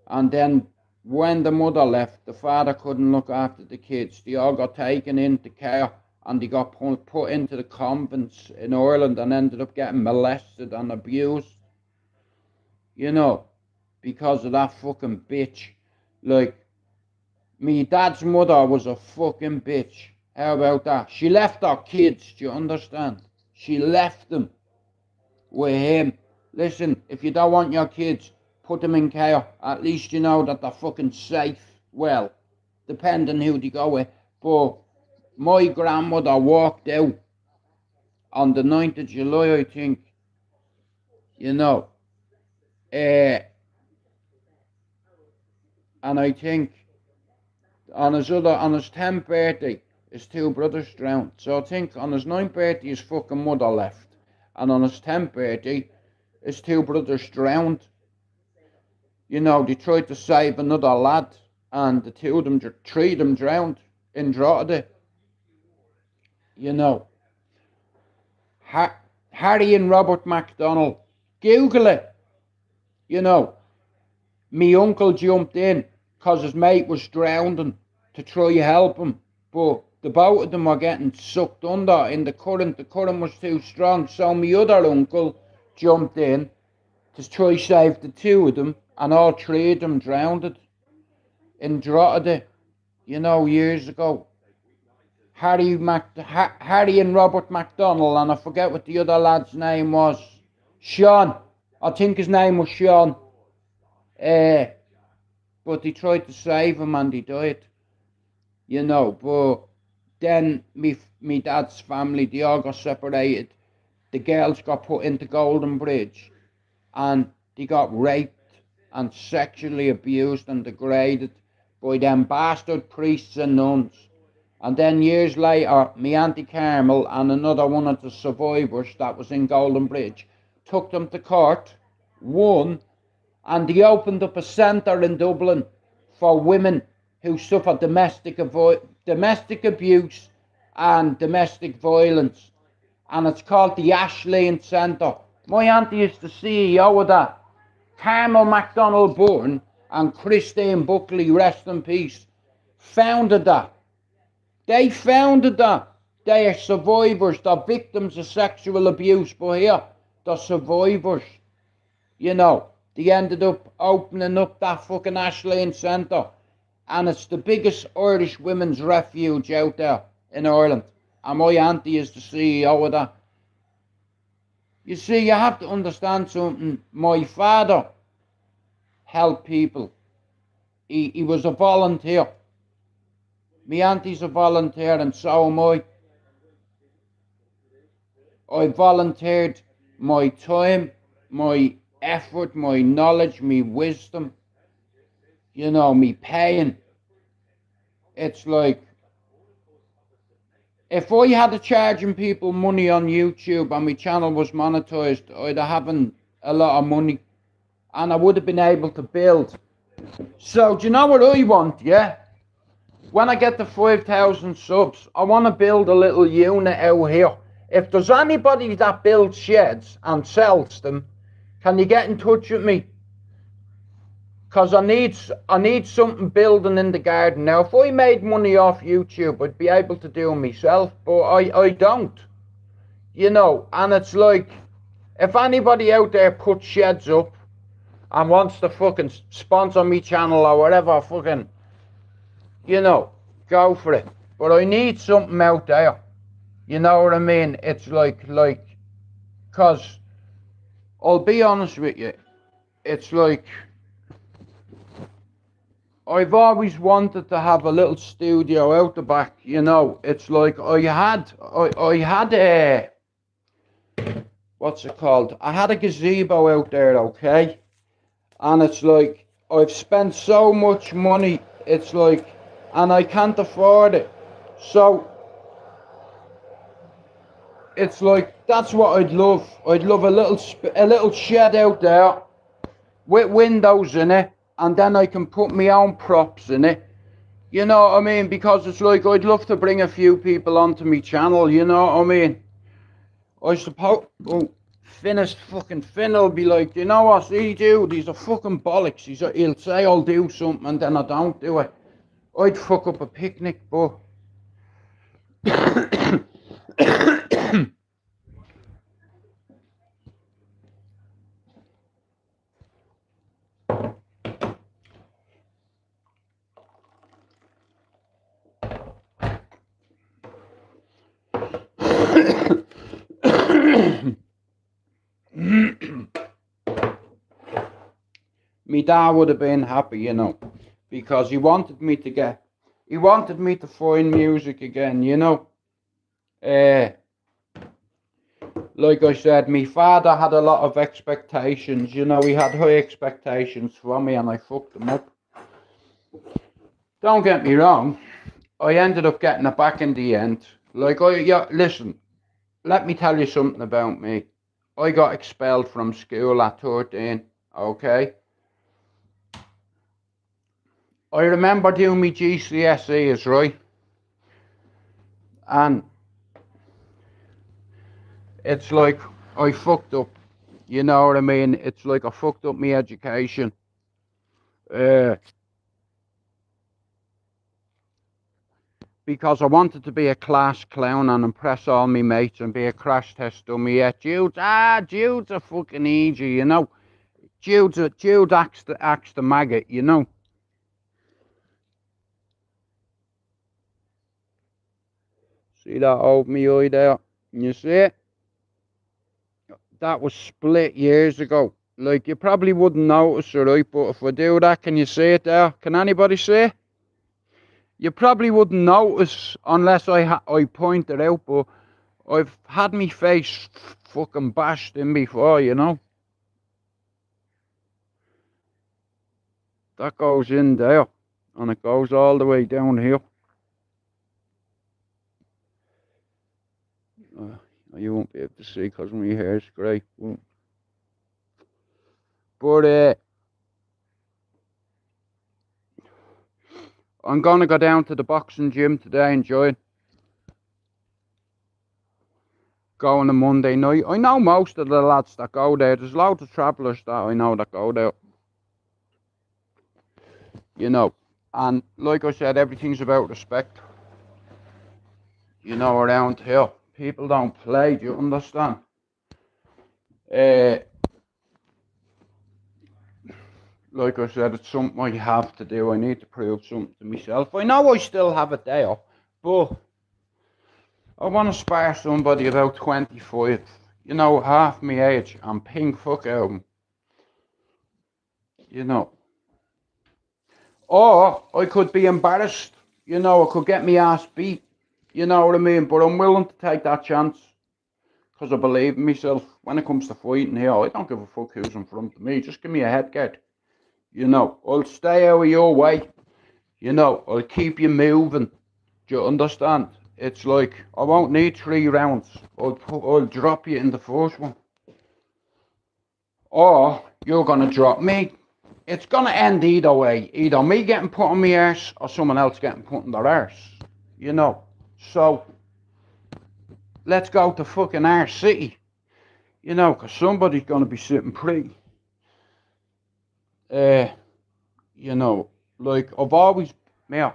[SPEAKER 1] And then when the mother left, the father couldn't look after the kids. They all got taken into care and they got put into the convents in Ireland and ended up getting molested and abused, you know, because of that fucking bitch. Like, me dad's mother was a fucking bitch. How about that? She left her kids, do you understand? She left them with him. Listen, if you don't want your kids, put them in care. At least you know that they're fucking safe. Well, depending who they go with. But my grandmother walked out on the 9th of July, I think. You know. And I think on his 10th birthday, his 2 brothers drowned. So I think on his 9th birthday, his fucking mother left. And on his 10th birthday, his 2 brothers drowned. You know, they tried to save another lad, and the 3 of them drowned in Drogheda. You know, Harry and Robert MacDonald, Google it. You know, me uncle jumped in because his mate was drowning to try to help him, but the both of them were getting sucked under in the current. The current was too strong, so my other uncle jumped in to try to save the 2 of them, and all 3 of them drowned in Drogheda, you know, years ago. Harry and Robert MacDonald, and I forget what the other lad's name was. Sean. I think his name was Sean. But they tried to save him and he died. You know, but then me dad's family, they all got separated. The girls got put into Golden Bridge and they got raped and sexually abused and degraded by them bastard priests and nuns. And then years later, me Auntie Carmel and another one of the survivors that was in Golden Bridge took them to court, won, and they opened up a centre in Dublin for women who suffer domestic abuse and domestic violence. And it's called the Ashland Centre. My auntie is the CEO of that. Carmel MacDonald Byrne and Christine Buckley, rest in peace, founded that. They founded that. They are survivors. They're victims of sexual abuse. But here, they're survivors. You know, they ended up opening up that fucking Ashland Centre. And it's the biggest Irish women's refuge out there in Ireland. And my auntie is the CEO of that. You see, you have to understand something. My father helped people. He was a volunteer. My auntie's a volunteer and so am I. I volunteered my time, my effort, my knowledge, my wisdom, you know, me pain. It's like, if I had charging people money on YouTube and my channel was monetized, I'd have having a lot of money and I would have been able to build. So, do you know what I want, yeah? When I get to 5,000 subs, I want to build a little unit out here. If there's anybody that builds sheds and sells them, can you get in touch with me? Because I need something building in the garden. Now, if I made money off YouTube, I'd be able to do it myself, but I don't. You know, and it's like, if anybody out there puts sheds up and wants to fucking sponsor me channel or whatever, fucking, you know, go for it. But I need something out there. You know what I mean? It's like, because I'll be honest with you, it's like, I've always wanted to have a little studio out the back, you know. It's like I had a, what's it called? I had a gazebo out there, okay? And it's like, I've spent so much money, it's like, and I can't afford it. So, it's like, that's what I'd love. I'd love a little shed out there with windows in it, and then I can put my own props in it. You know what I mean? Because it's like, I'd love to bring a few people onto my channel, you know what I mean? I suppose, oh, Finn will be like, you know what, see dude, he's a fucking bollocks. He'll say I'll do something and then I don't do it. I'd fuck up a picnic, but me dad would have been happy, you know, because he wanted me to find music again, you know. Like I said, my father had a lot of expectations, you know, he had high expectations from me and I fucked them up. Don't get me wrong, I ended up getting it back in the end. Like, listen, let me tell you something about me. I got expelled from school at 13, okay? I remember doing my GCSEs, right? And it's like, I fucked up. You know what I mean? It's like I fucked up my education. Because I wanted to be a class clown and impress all my mates and be a crash test dummy. Yeah, Jude's a fucking easy, you know. Jude acts the maggot, you know. See that over me eye there? You see it? That was split years ago. Like, you probably wouldn't notice it, right? But if I do that, can you see it there? Can anybody see it? You probably wouldn't notice unless I point it out, but I've had my face fucking bashed in before, you know. That goes in there, and it goes all the way down here. You won't be able to see because my hair's grey. But I'm gonna go down to the boxing gym today and join. Go on a Monday night. I know most of the lads that go there. There's loads of travellers that I know that go there. You know, and like I said, everything's about respect. You know, around here, people don't play. Do you understand? Like I said, it's something I have to do. I need to prove something to myself. I know I still have it there, but I want to spar somebody about 25. You know, half my age, and pink fuck out of 'em. You know. Or I could be embarrassed. You know, I could get my ass beat. You know what I mean? But I'm willing to take that chance. because I believe in myself. When it comes to fighting here, I don't give a fuck who's in front of me. Just give me a head guard. You know, I'll stay out of your way. You know, I'll keep you moving. Do you understand? It's like, I won't need 3 rounds. I'll drop you in the first one. Or you're going to drop me. It's going to end either way. Either me getting put on my arse or someone else getting put on their arse. You know. So, let's go to fucking our city. You know, because somebody's going to be sitting pretty. You know, like I've always, yeah,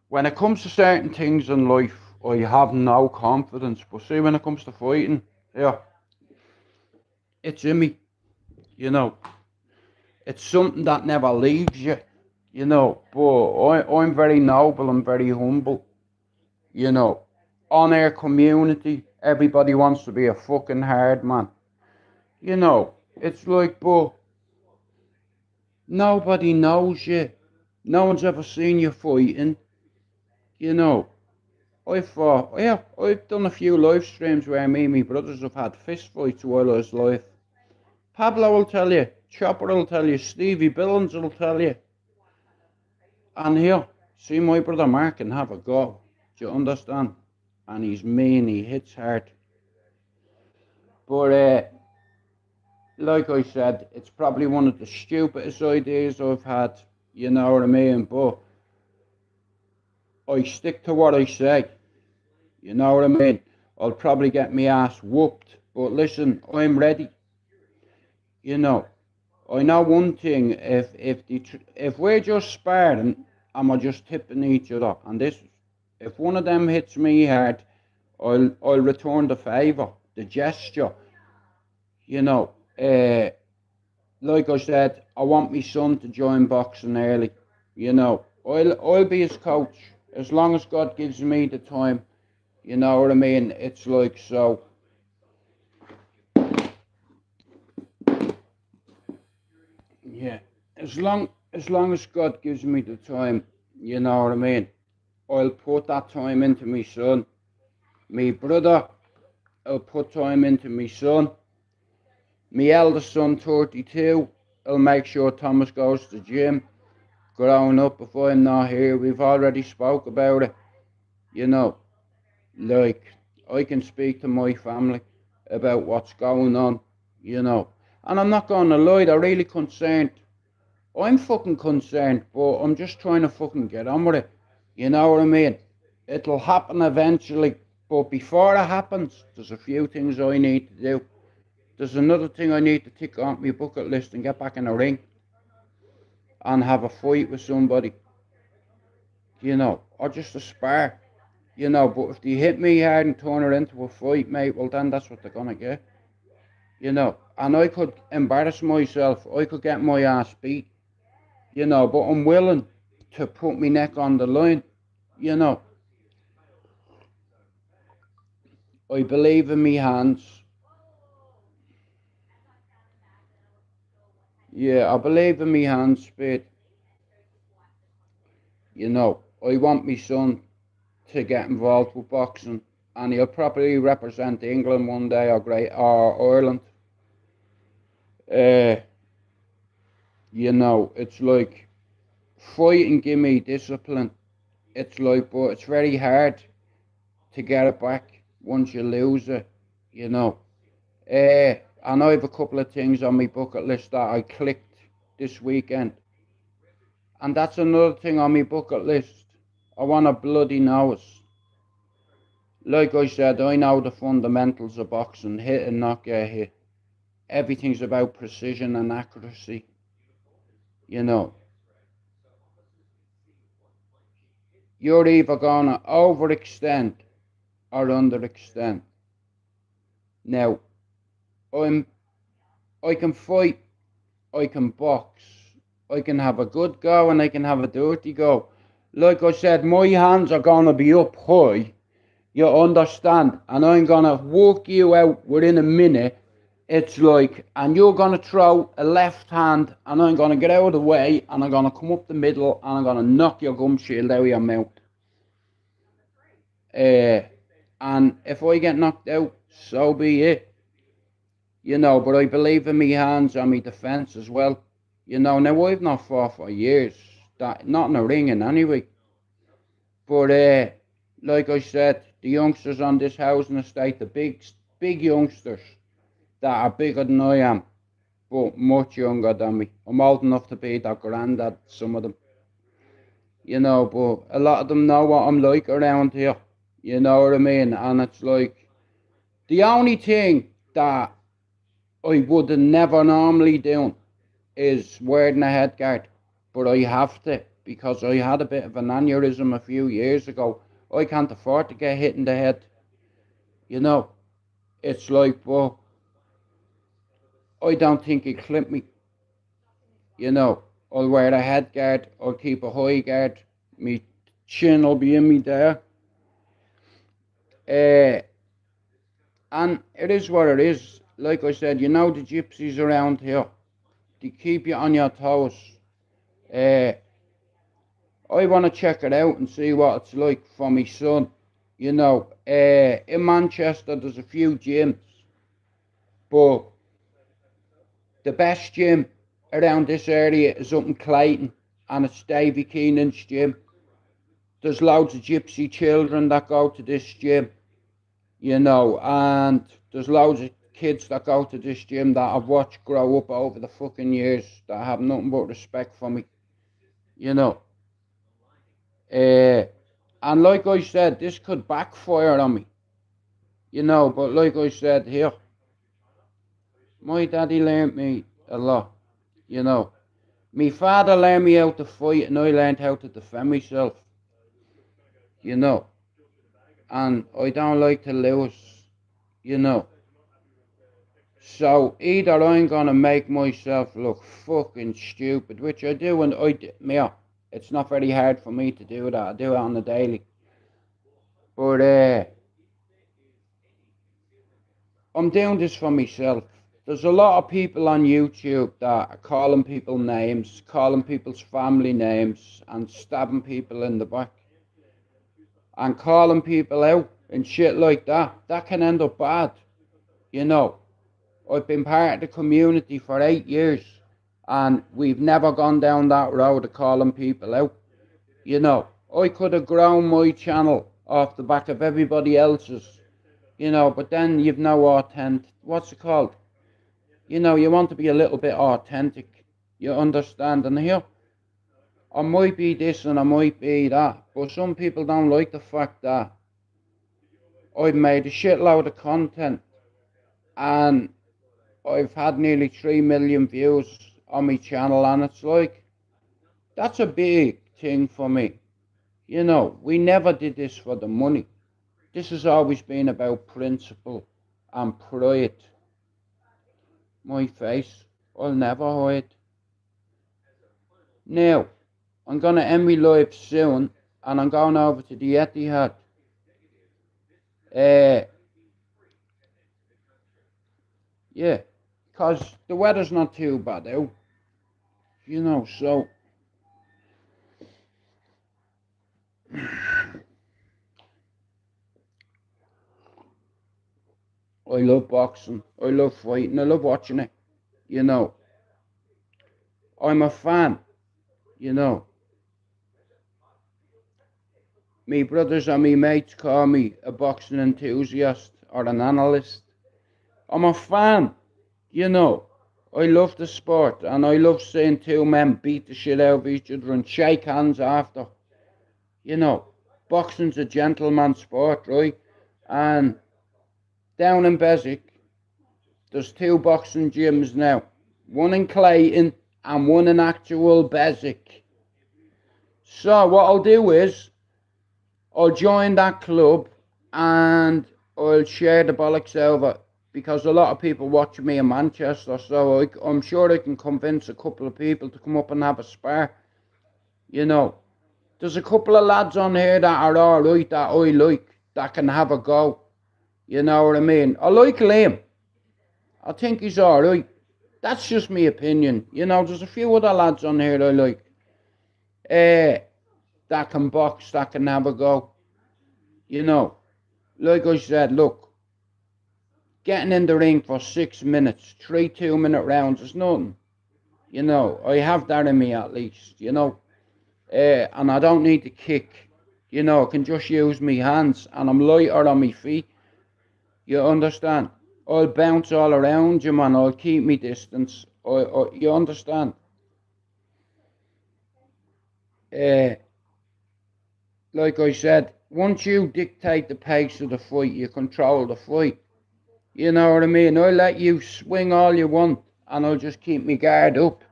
[SPEAKER 1] when it comes to certain things in life, I have no confidence. But see, when it comes to fighting, yeah, it's in me. You know, it's something that never leaves you. You know, but I'm very noble and very humble. You know, on our community, everybody wants to be a fucking hard man. You know, it's like, but nobody knows you. No one's ever seen you fighting. You know, I've done a few live streams where me and my brothers have had fist fights while I was live. Pablo will tell you, Chopper will tell you, Stevie Billings will tell you. And here, see my brother Mark and have a go. Do you understand? And he's mean, he hits hard. But like I said, it's probably one of the stupidest ideas I've had, you know what I mean? But I stick to what I say, you know what I mean? I'll probably get my ass whooped, but listen, I'm ready. You know, I know one thing, if we're just sparring and we're just tipping each other, and if one of them hits me hard, I'll return the favour, the gesture. You know, like I said, I want my son to join boxing early. You know, I'll be his coach as long as God gives me the time. You know what I mean? It's like so. Yeah, as long as God gives me the time, you know what I mean. I'll put that time into my son, me brother. I'll put time into my son. My eldest son, 32. I'll make sure Thomas goes to the gym. Growing up, if I'm not here, we've already spoke about it. You know, like I can speak to my family about what's going on. You know, and I'm not going to lie, they're really concerned. I'm fucking concerned, but I'm just trying to fucking get on with it. You know what I mean? It'll happen eventually, but before it happens, there's a few things I need to do. There's another thing I need to tick off my bucket list and get back in the ring and have a fight with somebody. You know, or just a spar. You know, but if they hit me hard and turn it into a fight, mate, well then that's what they're gonna get. You know, and I could embarrass myself. I could get my ass beat. You know, but I'm willing to put my neck on the line, you know. I believe in me hands. Yeah, I believe in me hands, Speed. You know, I want my son to get involved with boxing, and he'll probably represent England one day or Ireland. You know, it's like fighting give me discipline. It's like, but it's very hard to get it back once you lose it, you know. And I have a couple of things on my bucket list that I clicked this weekend. And that's another thing on my bucket list. I want a bloody nose. Like I said, I know the fundamentals of boxing, hit and not get hit. Everything's about precision and accuracy, you know. You're either gonna overextend or underextend. Now, I can fight, I can box, I can have a good go and I can have a dirty go. Like I said, my hands are gonna be up high, you understand, and I'm gonna work you out within a minute. It's like, and you're gonna throw a left hand and I'm gonna get out of the way and I'm gonna come up the middle and I'm gonna knock your gum shield out of your mouth. And if I get knocked out, so be it. You know, but I believe in me hands and me defence as well. You know, now I've not fought for years, that not in a ringing anyway. But like I said, the youngsters on this housing estate, the big youngsters that are bigger than I am, but much younger than me. I'm old enough to be their granddad, some of them. You know, but a lot of them know what I'm like around here. You know what I mean? And it's like, the only thing that I would never normally do is wearing a headguard. But I have to, because I had a bit of an aneurysm a few years ago. I can't afford to get hit in the head. You know, it's like, well, I don't think it clipped me. You know, I'll wear a head guard, I'll keep a high guard, me chin will be in me there. And it is what it is. Like I said, you know the gypsies around here, they keep you on your toes. I want to check it out and see what it's like for my son. You know, in Manchester there's a few gyms, but the best gym around this area is up in Clayton, and it's Davy Keenan's gym. There's loads of gypsy children that go to this gym, you know, and there's loads of kids that go to this gym that I've watched grow up over the fucking years that have nothing but respect for me, you know. And like I said, this could backfire on me, you know, but like I said here, my daddy learned me a lot, you know. My father learned me how to fight and I learned how to defend myself, you know. And I don't like to lose, you know. So either I'm gonna make myself look fucking stupid, which I do, and it's not very hard for me to do that. I do it on the daily. But I'm doing this for myself. There's a lot of people on YouTube that are calling people names, calling people's family names, and stabbing people in the back, and calling people out and shit like that. That can end up bad, you know. I've been part of the community for 8 years, and we've never gone down that road of calling people out. You know, I could have grown my channel off the back of everybody else's, you know, but then you've no what's it called? You know, you want to be a little bit authentic, you understand? And here, I might be this and I might be that, but some people don't like the fact that I've made a shitload of content, and I've had nearly 3 million views on my channel, and it's like, that's a big thing for me. You know, we never did this for the money. This has always been about principle and pride. My face, I'll never hide. Now, I'm going to end my live soon, and I'm going over to the Etihad. Yeah, because the weather's not too bad out, you know, so I love boxing, I love fighting, I love watching it, you know. I'm a fan, you know. Me brothers and me mates call me a boxing enthusiast or an analyst. I'm a fan, you know. I love the sport, and I love seeing two men beat the shit out of each other and shake hands after. You know, boxing's a gentleman's sport, right? And down in Beswick, there's 2 boxing gyms now. One in Clayton and one in actual Beswick. So what I'll do is, I'll join that club and I'll share the bollocks over, because a lot of people watch me in Manchester, so I'm sure I can convince a couple of people to come up and have a spar. You know, there's a couple of lads on here that are alright, that I like, that can have a go. You know what I mean? I like Liam. I think he's alright. That's just my opinion. You know, there's a few other lads on here that I like. That can box, that can have a go. You know, like I said, look, getting in the ring for 6 minutes, 3 2-minute rounds is nothing. You know, I have that in me at least, you know. And I don't need to kick, you know, I can just use my hands and I'm lighter on my feet. You understand? I'll bounce all around you, man. I'll keep me distance. You understand? Uh, like I said, once you dictate the pace of the fight, you control the fight. You know what I mean? I'll let you swing all you want and I'll just keep my guard up.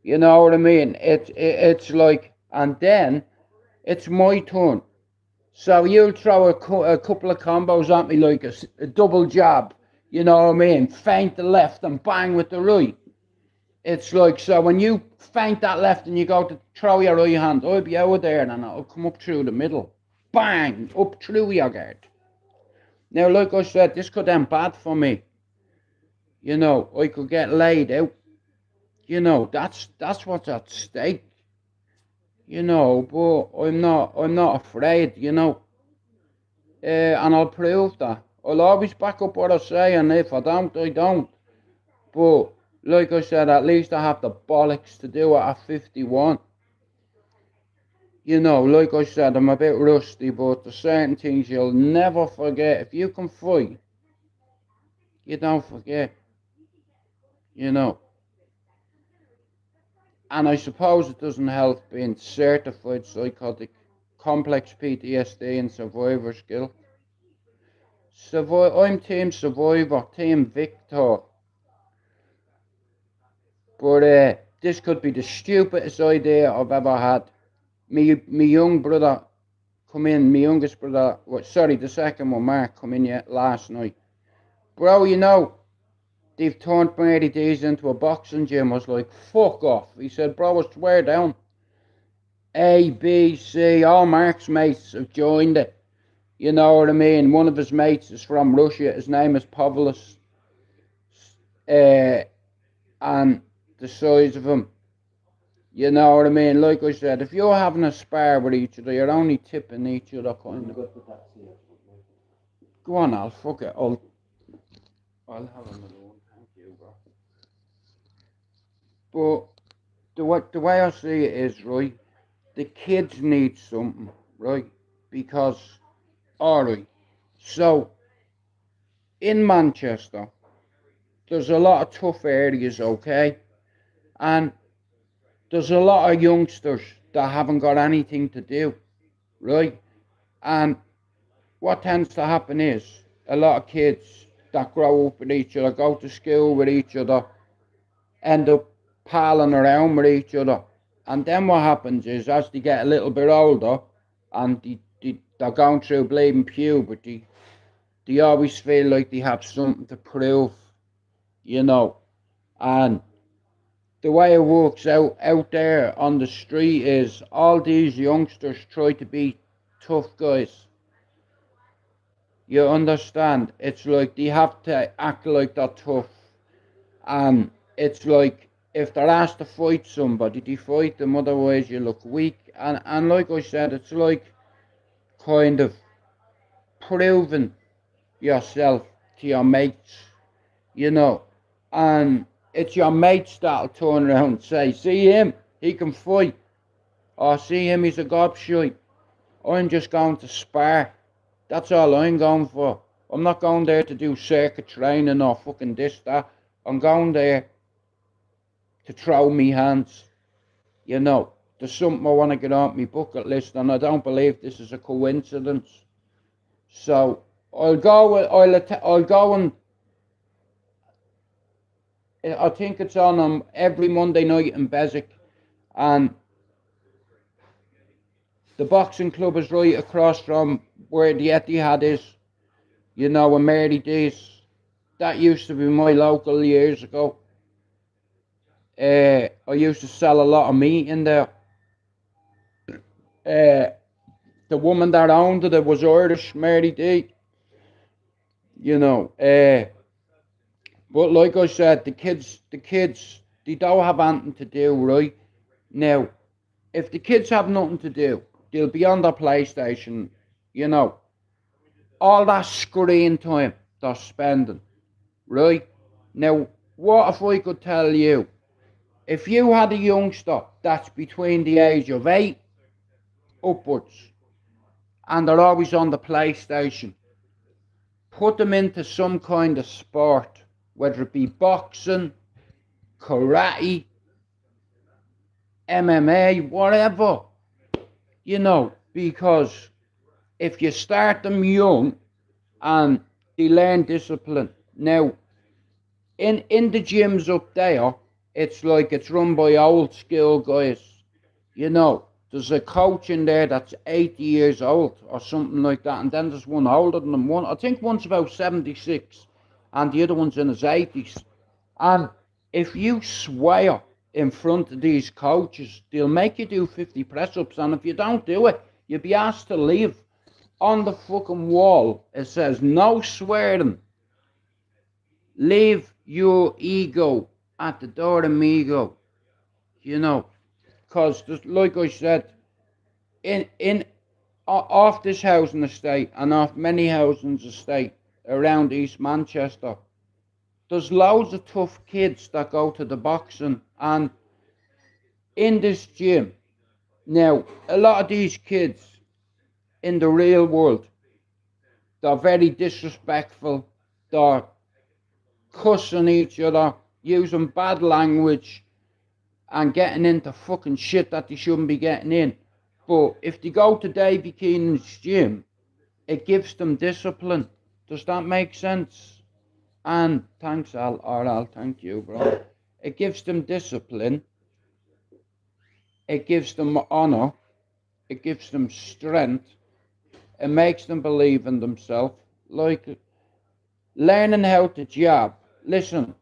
[SPEAKER 1] You know what I mean? It's like, and then it's my turn. So you'll throw a couple of combos at me like a double jab. You know what I mean? Feint the left and bang with the right. It's like, so when you feint that left and you go to throw your right hand, I'll be out there and it'll come up through the middle. Bang! Up through your guard. Now, like I said, this could end bad for me. You know, I could get laid out. You know, that's what's at stake. You know, but I'm not afraid, you know. And I'll prove that. I'll always back up what I say, and if I don't, I don't. But, like I said, at least I have the bollocks to do it at 51. You know, like I said, I'm a bit rusty, but there's certain things you'll never forget. If you can fight, you don't forget. You know. And I suppose it doesn't help being certified psychotic, complex PTSD and survivor skill. I'm Team Survivor, Team Victor. But this could be the stupidest idea I've ever had. Me young brother come in, my youngest brother, the second one, Mark, come in yet last night. Bro, you know, they've turned Mary D's into a boxing gym. I was like, fuck off. He said, bro, I swear down. A, B, C, all Mark's mates have joined it. You know what I mean? One of his mates is from Russia. His name is Pavlos. And the size of him. You know what I mean? Like I said, if you're having a spar with each other, you're only tipping each other kind of. Go on, Al. Fuck it. I'll have another one. Thank you, bro. But the way I see it is, right, the kids need something, right? Because, alright, so, in Manchester, there's a lot of tough areas, okay? And there's a lot of youngsters that haven't got anything to do, right? And what tends to happen is a lot of kids that grow up with each other, go to school with each other, end up palling around with each other. And then what happens is, as they get a little bit older and they're going through bleeding puberty, they always feel like they have something to prove, you know. And the way it works out there on the street is all these youngsters try to be tough guys. You understand? It's like they have to act like they're tough. And it's like if they're asked to fight somebody, they fight them, otherwise you look weak. And like I said, it's like kind of proving yourself to your mates, you know. And it's your mates that'll turn around and say, see him, he can fight. Or see him, he's a gobshite. I'm just going to spar. That's all I'm going for. I'm not going there to do circuit training or fucking this, that. I'm going there to throw me hands. You know, there's something I want to get on my bucket list, and I don't believe this is a coincidence. So I'll go and I think it's on every Monday night in Beswick, and the boxing club is right across from where the Etihad is, you know, in Mary D's. That used to be my local years ago. I used to sell a lot of meat in there. The woman that owned it was Irish, Mary D. You know, but like I said, the kids, they don't have anything to do, right? Now, if the kids have nothing to do, they'll be on their PlayStation, you know. All that screen time they're spending, right? Now, what if I could tell you, if you had a youngster that's between the age of 8 upwards and they're always on the PlayStation, put them into some kind of sport, whether it be boxing, karate, MMA, whatever, because if you start them young and they learn discipline. Now, in the gyms up there, it's like it's run by old school guys. There's a coach in there that's 80 years old or something like that, and then there's one older than them. I think one's about 76, and the other one's in his 80s. And if you swear in front of these coaches, they'll make you do 50 press-ups, and if you don't do it, you'll be asked to leave. On the fucking wall, it says, no swearing. Leave your ego at the door, amigo. Because, like I said, off this housing estate and off many housing estate around East Manchester, there's loads of tough kids that go to the boxing, and in this gym, now, a lot of these kids in the real world, they're very disrespectful, they're cussing each other, using bad language, and getting into fucking shit that they shouldn't be getting in. But if they go to Davy Keenan's gym, it gives them discipline. Does that make sense? And thanks, Al, thank you, bro. It gives them discipline. It gives them honor. It gives them strength. It makes them believe in themselves. Like learning how to jab. Listen,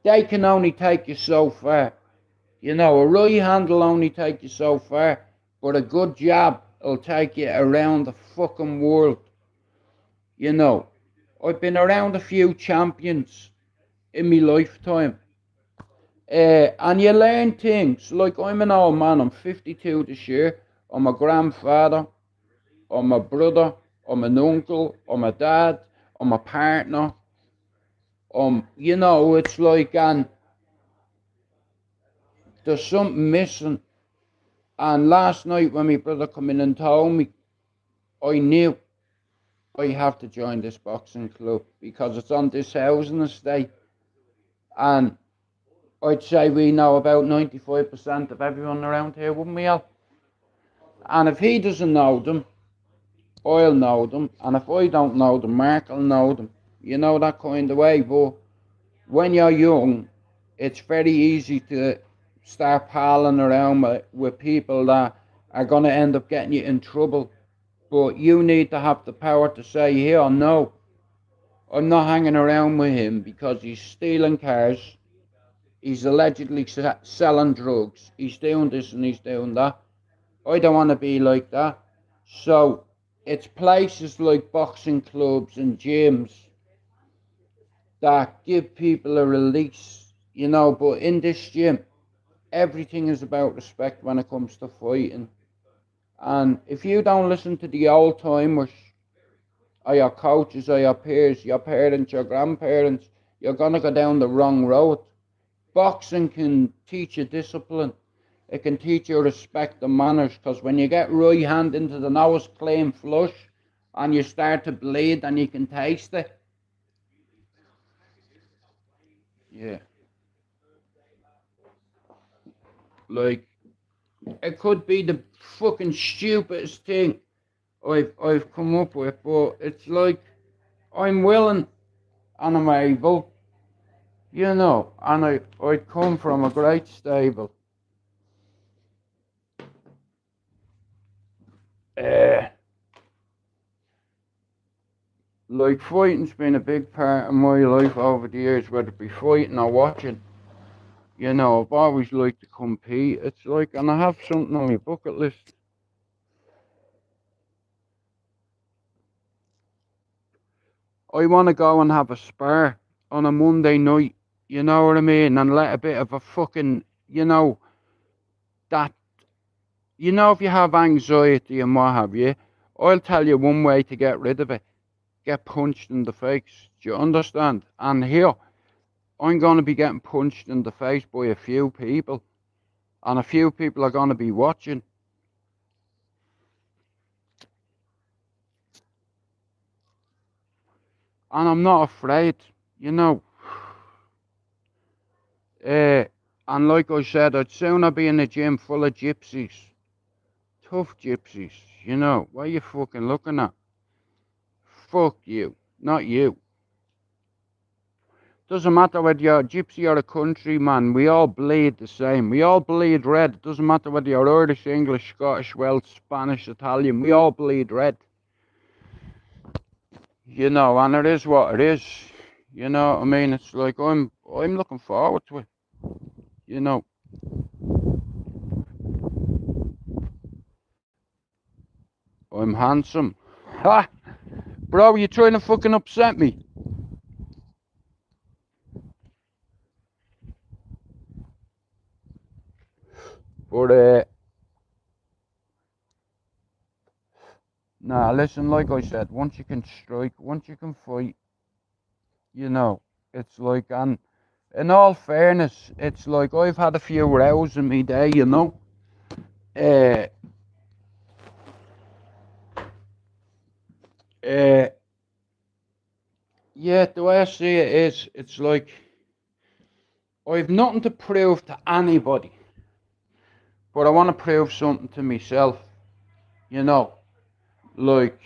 [SPEAKER 1] they can only take you so far. A right hand will only take you so far, but a good jab will take you around the fucking world. I've been around a few champions in my lifetime. And you learn things. Like, I'm an old man, I'm 52 this year. I'm a grandfather, I'm a brother, I'm an uncle, I'm a dad, I'm a partner. It's like, and there's something missing. And last night when my brother come in and told me, I knew I have to join this boxing club because it's on this housing estate. And I'd say we know about 95% of everyone around here, wouldn't we, Al? And if he doesn't know them, I'll know them. And if I don't know them, Mark will know them. That kind of way. But when you're young, it's very easy to start palling around with people that are going to end up getting you in trouble. But you need to have the power to say, here, no, I'm not hanging around with him because he's stealing cars, he's allegedly selling drugs, he's doing this and he's doing that. I don't want to be like that. So it's places like boxing clubs and gyms that give people a release, but in this gym, everything is about respect when it comes to fighting. And if you don't listen to the old timers, or your coaches, or your peers, your parents, your grandparents, you're going to go down the wrong road. Boxing can teach you discipline. It can teach you respect and manners, because when you get right hand into the nose clean flush and you start to bleed and you can taste it. Yeah. Like, it could be the fucking stupidest thing I've come up with, but it's like, I'm willing and I'm able, and I come from a great stable. Like, fighting's been a big part of my life over the years, whether it be fighting or watching. I've always liked to compete. It's like, and I have something on my bucket list. I want to go and have a spar on a Monday night, you know what I mean? And let a bit of a fucking, that, if you have anxiety and what have you, I'll tell you one way to get rid of it. Get punched in the face. Do you understand? And here, I'm going to be getting punched in the face by a few people. And a few people are going to be watching. And I'm not afraid, you know. And like I said, I'd sooner be in a gym full of gypsies. Tough gypsies, you know. What are you fucking looking at? Fuck you, not you. Doesn't matter whether you're a gypsy or a countryman, we all bleed the same. We all bleed red. It doesn't matter whether you're Irish, English, Scottish, Welsh, Spanish, Italian, we all bleed red. You know, and it is what it is. You know what I mean? It's like I'm looking forward to it. You know. I'm handsome. Ha! Bro, you trying to fucking upset me? But nah, listen, like I said, once you can strike, once you can fight, you know, it's like, and in all fairness, it's like I've had a few rows in me day, you know. Uh, uh, yeah, the way I see it is, it's like I've nothing to prove to anybody, but I want to prove something to myself, you know, like,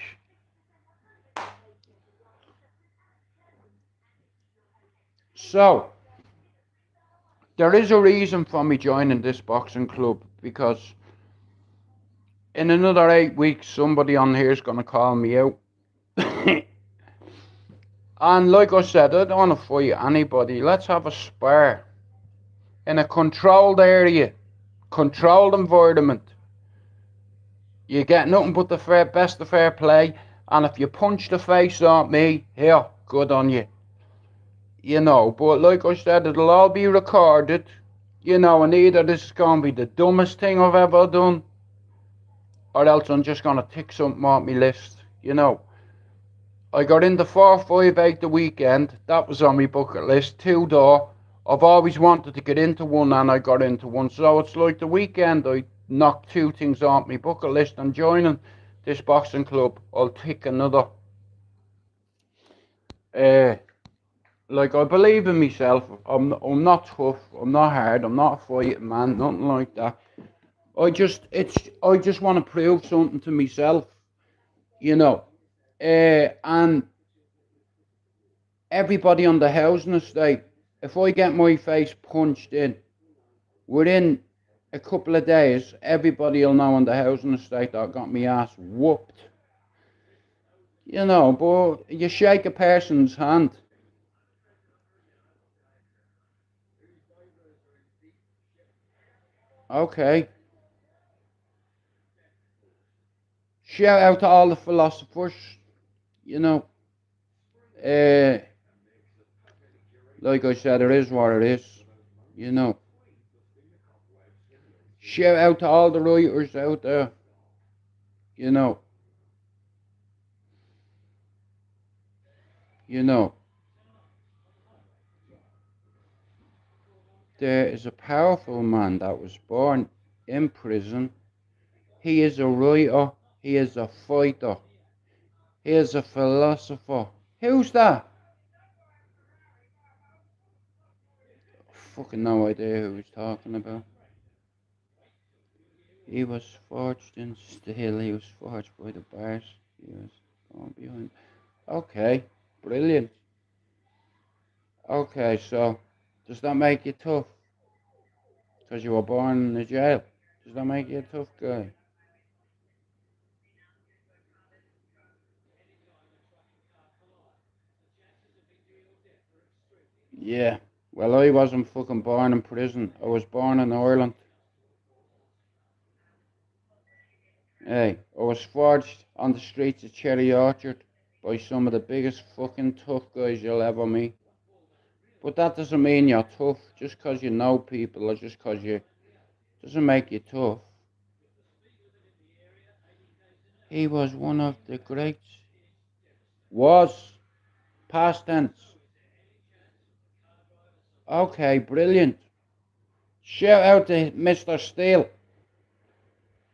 [SPEAKER 1] so there is a reason for me joining this boxing club because in another 8 weeks, somebody on here is going to call me out. And like I said, I don't want to fight anybody. Let's have a spar in a controlled area, controlled environment. You get nothing but the best of fair play. And if you punch the face on me, here, good on you. You know, but like I said, it'll all be recorded. You know, and either this is going to be the dumbest thing I've ever done, or else I'm just going to tick something off my list. You know, I got into 458 the weekend. That was on my bucket list. 2 door. I've always wanted to get into one, and I got into one. So it's like the weekend I knocked 2 things off my bucket list, and joining this boxing club, I'll tick another. Uh, like I believe in myself. I'm not tough. I'm not hard. I'm not a fighting man. Nothing like that. I just want to prove something to myself. You know, and everybody on the housing estate, if I get my face punched in, within a couple of days, everybody will know on the housing estate that I got my ass whooped. You know, but you shake a person's hand. Okay. Shout out to all the philosophers, you know. Uh, like I said, it is what it is, you know. Shout out to all the writers out there, you know. You know, there is a powerful man that was born in prison. He is a writer. He is a fighter. He is a philosopher. Who's that? Fucking no idea who he's talking about. He was forged in steel. He was forged by the bars. He was going behind. Okay, brilliant. Okay, so does that make you tough? Because you were born in a jail. Does that make you a tough guy? Yeah. Well, I wasn't fucking born in prison. I was born in Ireland. Hey, I was forged on the streets of Cherry Orchard by some of the biggest fucking tough guys you'll ever meet. But that doesn't mean you're tough. Just because you know people or just because you... doesn't make you tough. He was one of the greats. Was. Past tense. Okay, brilliant. Shout out to Mr. Steele.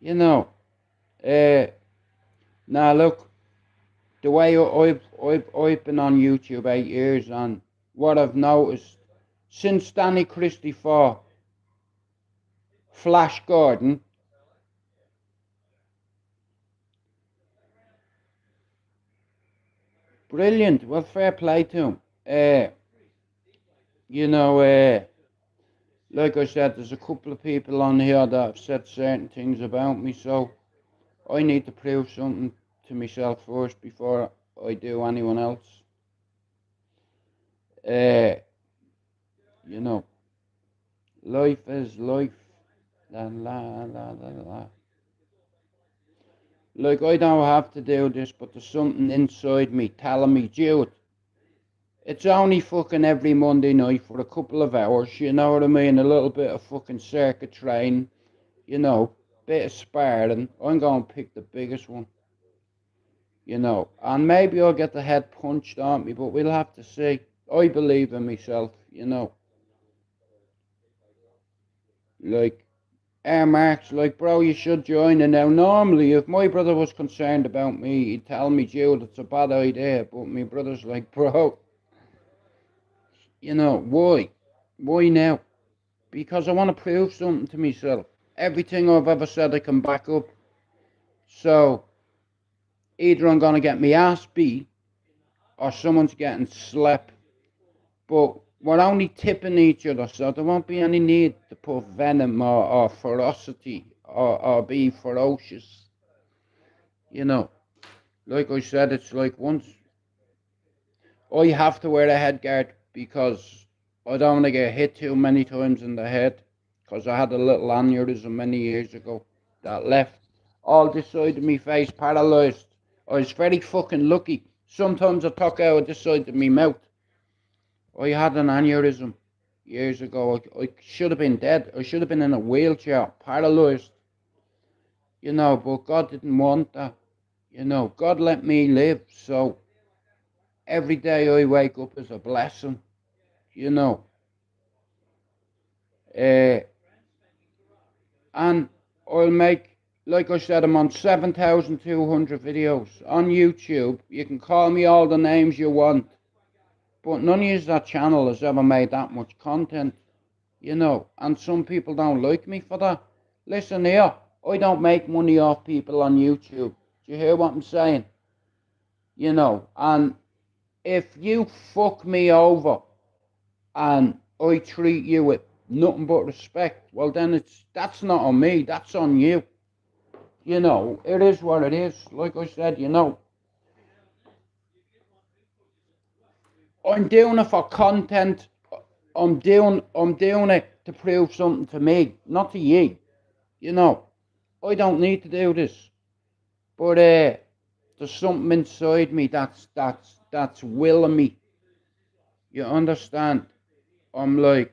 [SPEAKER 1] You know, now look, the way I've been on YouTube 8 years, and what I've noticed since Danny Christie for Flash Gordon, brilliant. Well, fair play to him. You know, like I said, there's a couple of people on here that have said certain things about me, so I need to prove something to myself first before I do anyone else. You know, life is life. La la la la la. Like, I don't have to do this, but there's something inside me telling me, Jude, it's only fucking every Monday night for a couple of hours, you know what I mean? A little bit of fucking circuit training, you know, bit of sparring. I'm going to pick the biggest one, you know, and maybe I'll get the head punched on me, but we'll have to see. I believe in myself, you know. Like, Mark's like, bro, you should join. And now, normally, if my brother was concerned about me, he'd tell me, Jude, it's a bad idea. But my brother's like, bro, you know, why? Why now? Because I want to prove something to myself. Everything I've ever said, I can back up. So, either I'm going to get me ass beat, or someone's getting slapped. But we're only tipping each other, so there won't be any need to put venom or ferocity or be ferocious. You know, like I said, it's like once I have to wear a head guard because I don't want to get hit too many times in the head, because I had a little aneurysm many years ago that left all this side of my face paralysed. I was very fucking lucky. Sometimes I talk out of this side of my mouth. I had an aneurysm years ago. I should have been dead. I should have been in a wheelchair, paralysed. You know, but God didn't want that. You know, God let me live, so every day I wake up is a blessing. You know, and I'll make, like I said, I'm on 7,200 videos on YouTube. You can call me all the names you want, but none of that channel has ever made that much content, you know, and some people don't like me for that. Listen here, I don't make money off people on YouTube. Do you hear what I'm saying? You know, and if you fuck me over and I treat you with nothing but respect, well then that's not on me, that's on you. You know, it is what it is. Like I said, you know, I'm doing it for content. I'm doing it to prove something to me, not to you. You know, I don't need to do this, but there's something inside me that's willing me. You understand? I'm like,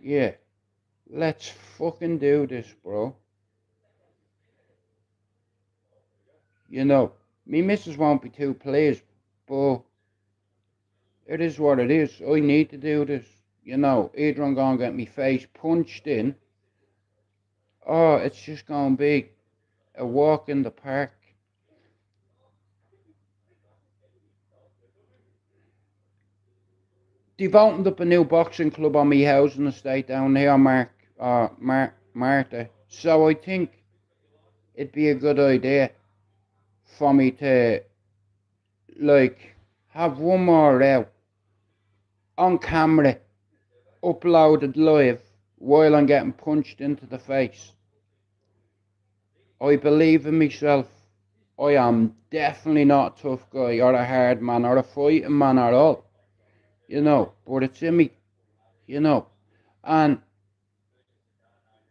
[SPEAKER 1] yeah, let's fucking do this, bro. You know, me missus won't be too pleased, but it is what it is. I need to do this. You know, either I'm going to get my face punched in, or it's just going to be a walk in the park. They've opened up a new boxing club on me housing estate down here, Martha. So I think it'd be a good idea for me to, like, have one more out on camera, uploaded live, while I'm getting punched into the face. I believe in myself. I am definitely not a tough guy or a hard man or a fighting man at all, you know, but it's in me, you know, and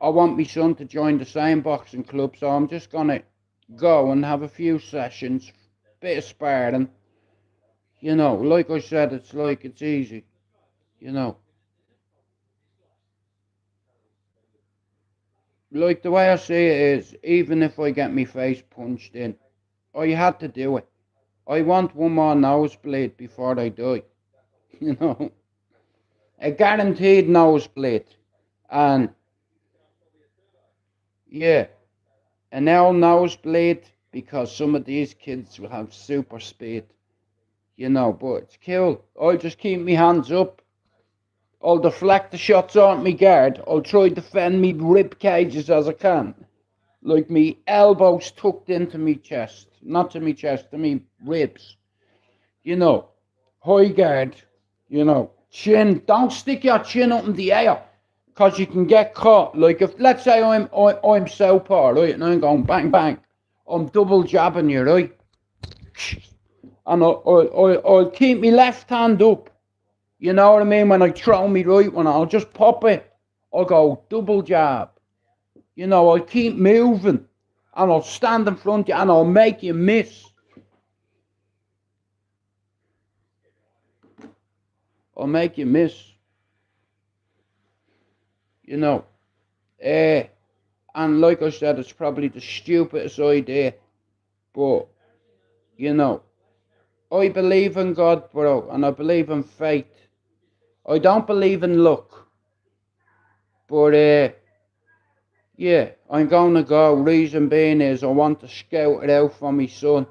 [SPEAKER 1] I want my son to join the same boxing club, so I'm just gonna go and have a few sessions, bit of sparring, you know, like I said, it's easy, you know. Like, the way I see it is, even if I get my face punched in, I had to do it. I want one more nosebleed before I die. You know, a guaranteed nosebleed. And yeah, an L nosebleed because some of these kids will have super speed. You know, but it's cool. I'll just keep my hands up. I'll deflect the shots on me guard. I'll try to defend me rib cages as I can. Like me elbows tucked into me chest. Not to me chest, to me ribs. You know, high guard. You know, chin. Don't stick your chin up in the air. Because you can get caught. Like if, let's say I'm southpaw, right? And I'm going bang, bang. I'm double jabbing you, right? And I'll keep my left hand up. You know what I mean? When I throw me right one, I'll just pop it. I'll go double jab. You know, I'll keep moving. And I'll stand in front of you and I'll make you miss. I'll make you miss. You know. And like I said, it's probably the stupidest idea. But, you know, I believe in God, bro. And I believe in fate. I don't believe in luck. But, yeah, I'm going to go. Reason being is I want to scout it out for my son.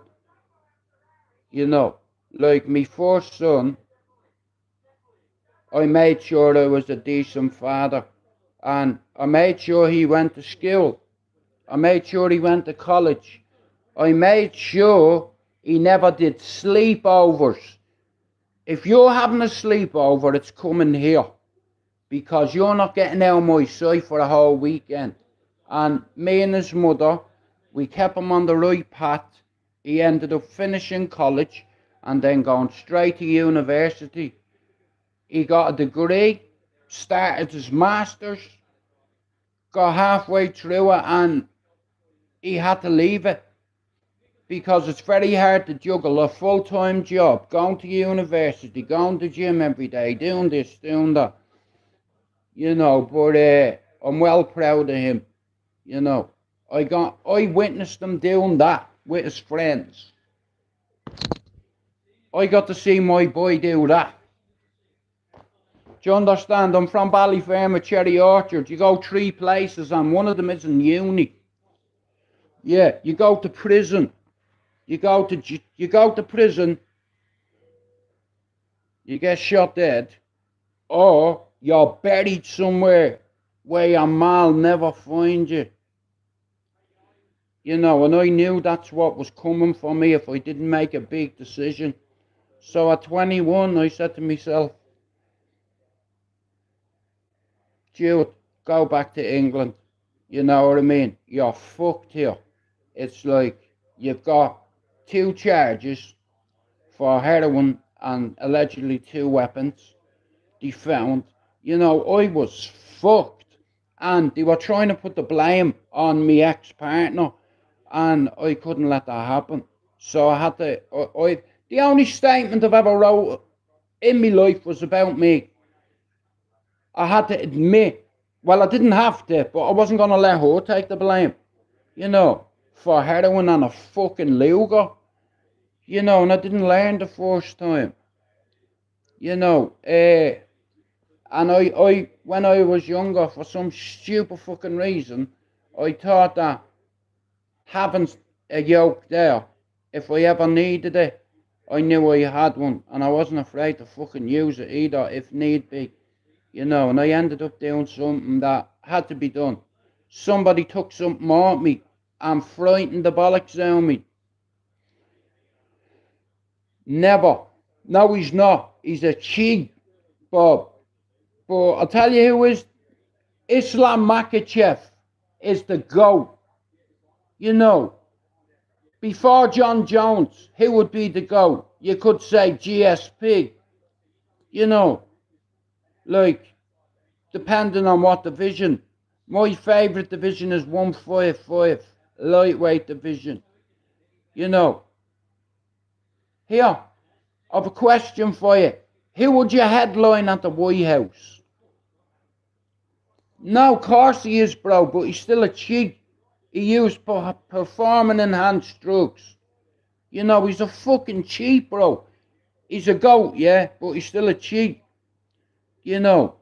[SPEAKER 1] You know, like my first son, I made sure I was a decent father. And I made sure he went to school. I made sure he went to college. I made sure he never did sleepovers. If you're having a sleepover, it's coming here. Because you're not getting out of my sight for a whole weekend. And me and his mother, we kept him on the right path. He ended up finishing college and then going straight to university. He got a degree, started his master's, got halfway through it, and he had to leave it because it's very hard to juggle a full-time job, going to university, going to gym every day, doing this, doing that. You know, but I'm well proud of him. You know, I witnessed him doing that with his friends. I got to see my boy do that. Do you understand? I'm from Ballyfermot, Cherry Orchard. You go 3 places and one of them is in uni. Yeah, you go to prison. You go to prison, you get shot dead, or you're buried somewhere where your mal never find you. You know, and I knew that's what was coming for me if I didn't make a big decision. So at 21, I said to myself, Jude, go back to England. You know what I mean? You're fucked here. It's like you've got 2 charges for heroin and allegedly 2 weapons they found. You know, I was fucked. And they were trying to put the blame on my ex-partner. And I couldn't let that happen. So I had to, the only statement I've ever wrote in my life was about me. I had to admit, well, I didn't have to, but I wasn't going to let her take the blame. You know, for heroin and a fucking Luger. You know, and I didn't learn the first time. You know, and I, when I was younger, for some stupid fucking reason, I thought that having a yoke there, if I ever needed it, I knew I had one, and I wasn't afraid to fucking use it either, if need be. You know, and I ended up doing something that had to be done. Somebody took something off me and frightened the bollocks out of me. Never. No, he's not. He's a cheat, Bob. But I'll tell you who is. Islam Makhachev is the GOAT. You know, before John Jones, who would be the GOAT? You could say GSP. You know, like, depending on what division. My favourite division is 155, lightweight division. You know, here, I've a question for you. Who would you headline at the White House? No, of course he is, bro, but he's still a cheat. He used performing enhanced drugs. You know, he's a fucking cheat, bro. He's a GOAT, yeah, but he's still a cheat. You know,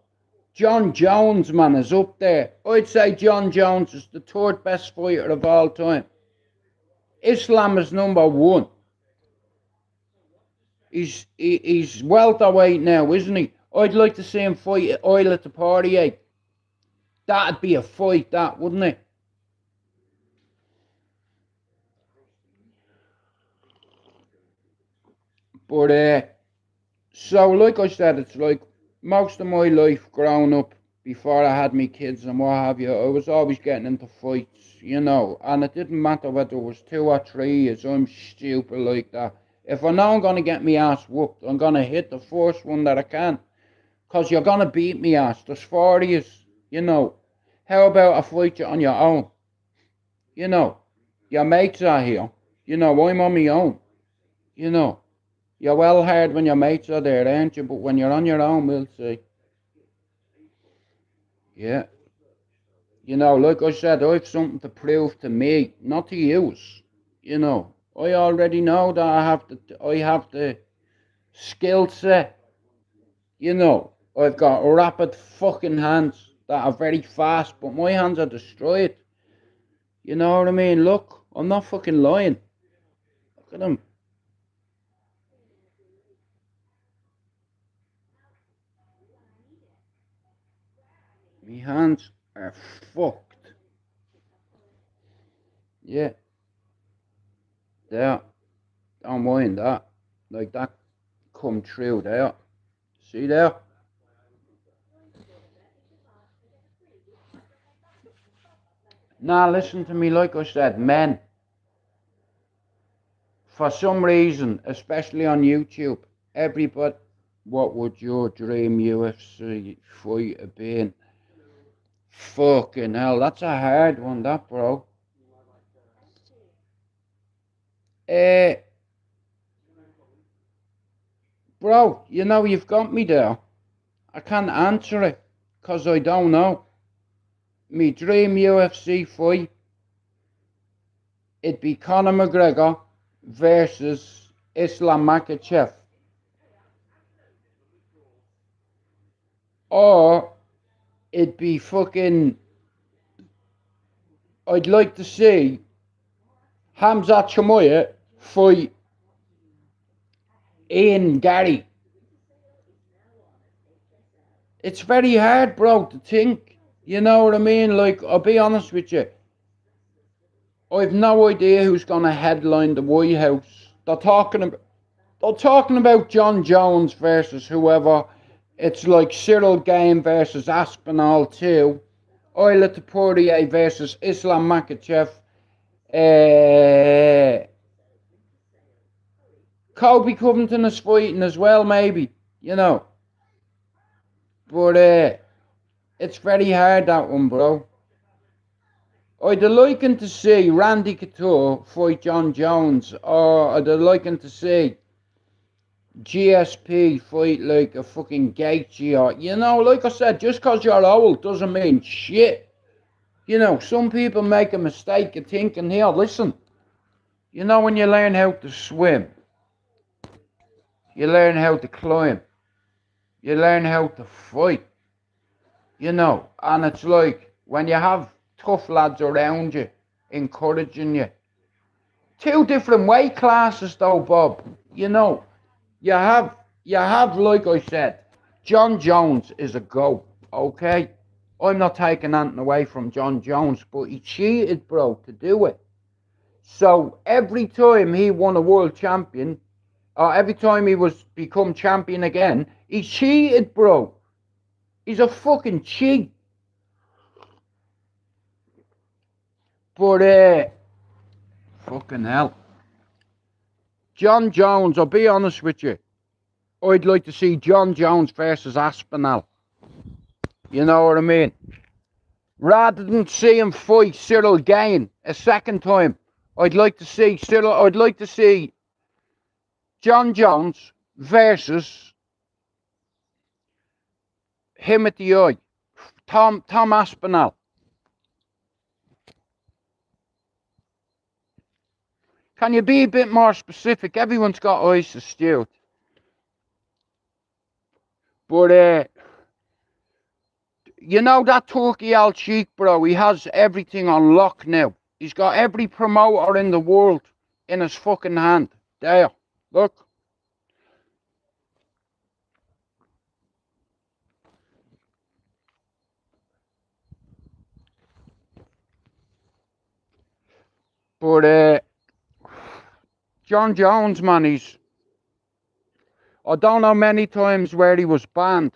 [SPEAKER 1] John Jones, man, is up there. I'd say John Jones is the third best fighter of all time. Islam is number one. He's welterweight now, isn't he? I'd like to see him fight Oil at the party, eh? That'd be a fight, that, wouldn't it? But, so like I said, it's like most of my life growing up, before I had me kids and what have you, I was always getting into fights, you know, and it didn't matter whether it was 2 or 3 years, I'm stupid like that. If I know I'm going to get me ass whooped, I'm going to hit the first one that I can. Because you're going to beat me ass. There's 40 years, you know. How about I fight you on your own? You know, your mates are here. You know, I'm on my own. You know, you're well hard when your mates are there, aren't you? But when you're on your own, we'll see. Yeah. You know, like I said, I've something to prove to me, not to you. You know, I already know that I have the skill set. You know, I've got rapid fucking hands that are very fast, but my hands are destroyed. You know what I mean? Look, I'm not fucking lying. Look at them. My hands are fucked. Yeah, there. Don't mind that. Like that come true there. See there? Now listen to me, like I said, men, for some reason, especially on YouTube, everybody, what would your dream UFC fight have been? Fucking hell, that's a hard one, that, bro. Uh, Bro, you know, you've got me there. I can't answer it, because I don't know. Me dream UFC fight, it'd be Conor McGregor versus Islam Makhachev. Or it'd be fucking, I'd like to see Hamza Chimaev fight Ian Gary. It's very hard, bro, to think. You know what I mean? Like, I'll be honest with you. I've no idea who's going to headline the White House. They're talking about John Jones versus whoever. It's like Cyril Game versus Aspinall too. Oil at the Portier versus Islam Makhachev. Kobe Covington is fighting as well, maybe. You know. But it's very hard, that one, bro. I'd liking to see Randy Couture fight John Jones, or I'd liking to see GSP fight like a fucking Gaethje, or, you know, like I said, just because you're old doesn't mean shit. You know, some people make a mistake of thinking, here, listen, you know, when you learn how to swim, you learn how to climb, you learn how to fight, you know, and it's like when you have tough lads around you, encouraging you. 2 different weight classes though, Bob. You know, you have, like I said, John Jones is a GOAT, okay? I'm not taking anything away from John Jones, but he cheated, bro, to do it. So every time he won a world champion, or every time he was become champion again, he cheated, bro. He's a fucking cheat. But, fucking hell. John Jones, I'll be honest with you. I'd like to see John Jones versus Aspinall. You know what I mean? Rather than see him fight Cyril Gain a second time, I'd like to see John Jones versus him at the eye, Tom Aspinall. Can you be a bit more specific? Everyone's got eyes, Stuart. But, you know that Turkey Al Sheikh, bro, he has everything on lock now. He's got every promoter in the world in his fucking hand. There, look. But, John Jones, man, I don't know many times where he was banned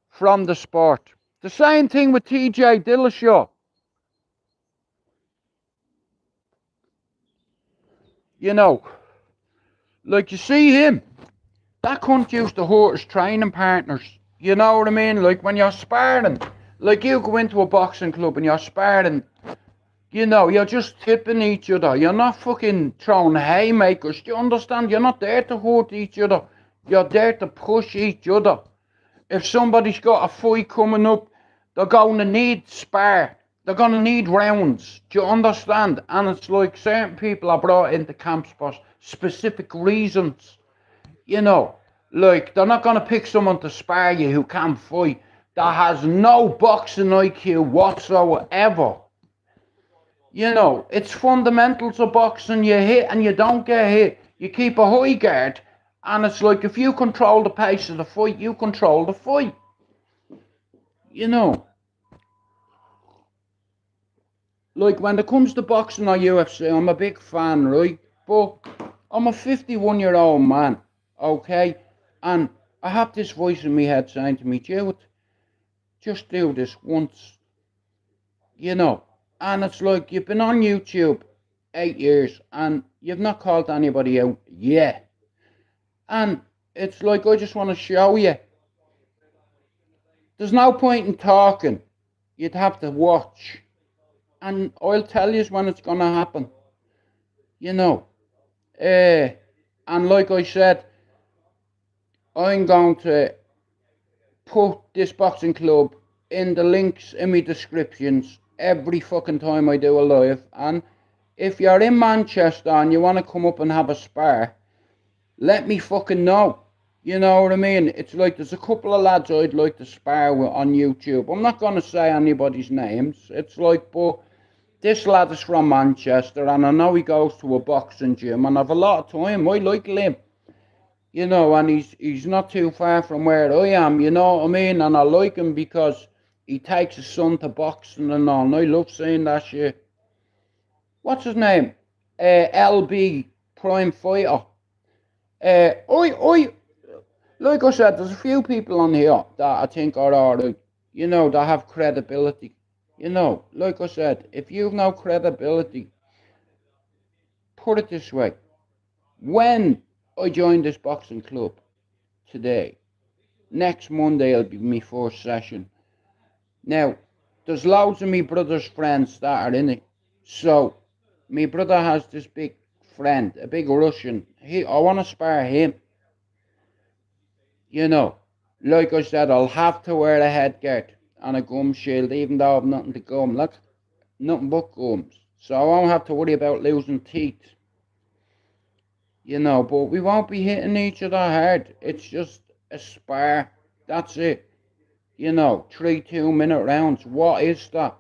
[SPEAKER 1] from the sport. The same thing with TJ Dillashaw. You know, like you see him, that cunt used to hurt his training partners. You know what I mean? Like when you're sparring, like you go into a boxing club and you're sparring, you know, you're just tipping each other. You're not fucking throwing haymakers. Do you understand? You're not there to hurt each other. You're there to push each other. If somebody's got a fight coming up, they're going to need spar. They're going to need rounds. Do you understand? And it's like certain people are brought into camps for specific reasons. You know, like they're not going to pick someone to spar you who can't fight, that has no boxing IQ whatsoever. You know, it's fundamentals of boxing. You hit and you don't get hit. You keep a high guard. And it's like if you control the pace of the fight, you control the fight. You know. Like when it comes to boxing or UFC, I'm a big fan, right? But I'm a 51-year-old man, okay? And I have this voice in my head saying to me, Jude, just do this once. You know. And it's like you've been on YouTube 8 years and you've not called anybody out yet. And it's like I just want to show you. There's no point in talking. You'd have to watch. And I'll tell you when it's going to happen. You know. And like I said, I'm going to put this boxing club in the links in my descriptions every fucking time I do a live. And if you're in Manchester and you want to come up and have a spar, let me fucking know. You know what I mean? It's like there's a couple of lads I'd like to spar with on YouTube. I'm not going to say anybody's names. It's like, but this lad is from Manchester and I know he goes to a boxing gym and I've a lot of time. I like Lim. You know, and he's not too far from where I am, you know what I mean? And I like him because he takes his son to boxing and all, and I love seeing that shit. What's his name? LB Prime Fighter. Like I said, there's a few people on here that I think are alright, you know, that have credibility. You know, like I said, if you've no credibility, put it this way. When I joined this boxing club today, next Monday will be my first session. Now, there's loads of me brother's friends that are in it. So, my brother has this big friend, a big Russian. I want to spar him. You know, like I said, I'll have to wear a headguard and a gum shield, even though I've nothing to gum. Look, nothing but gums. So I won't have to worry about losing teeth. You know, but we won't be hitting each other hard. It's just a spar. That's it. You know, 3 2-minute rounds. What is that?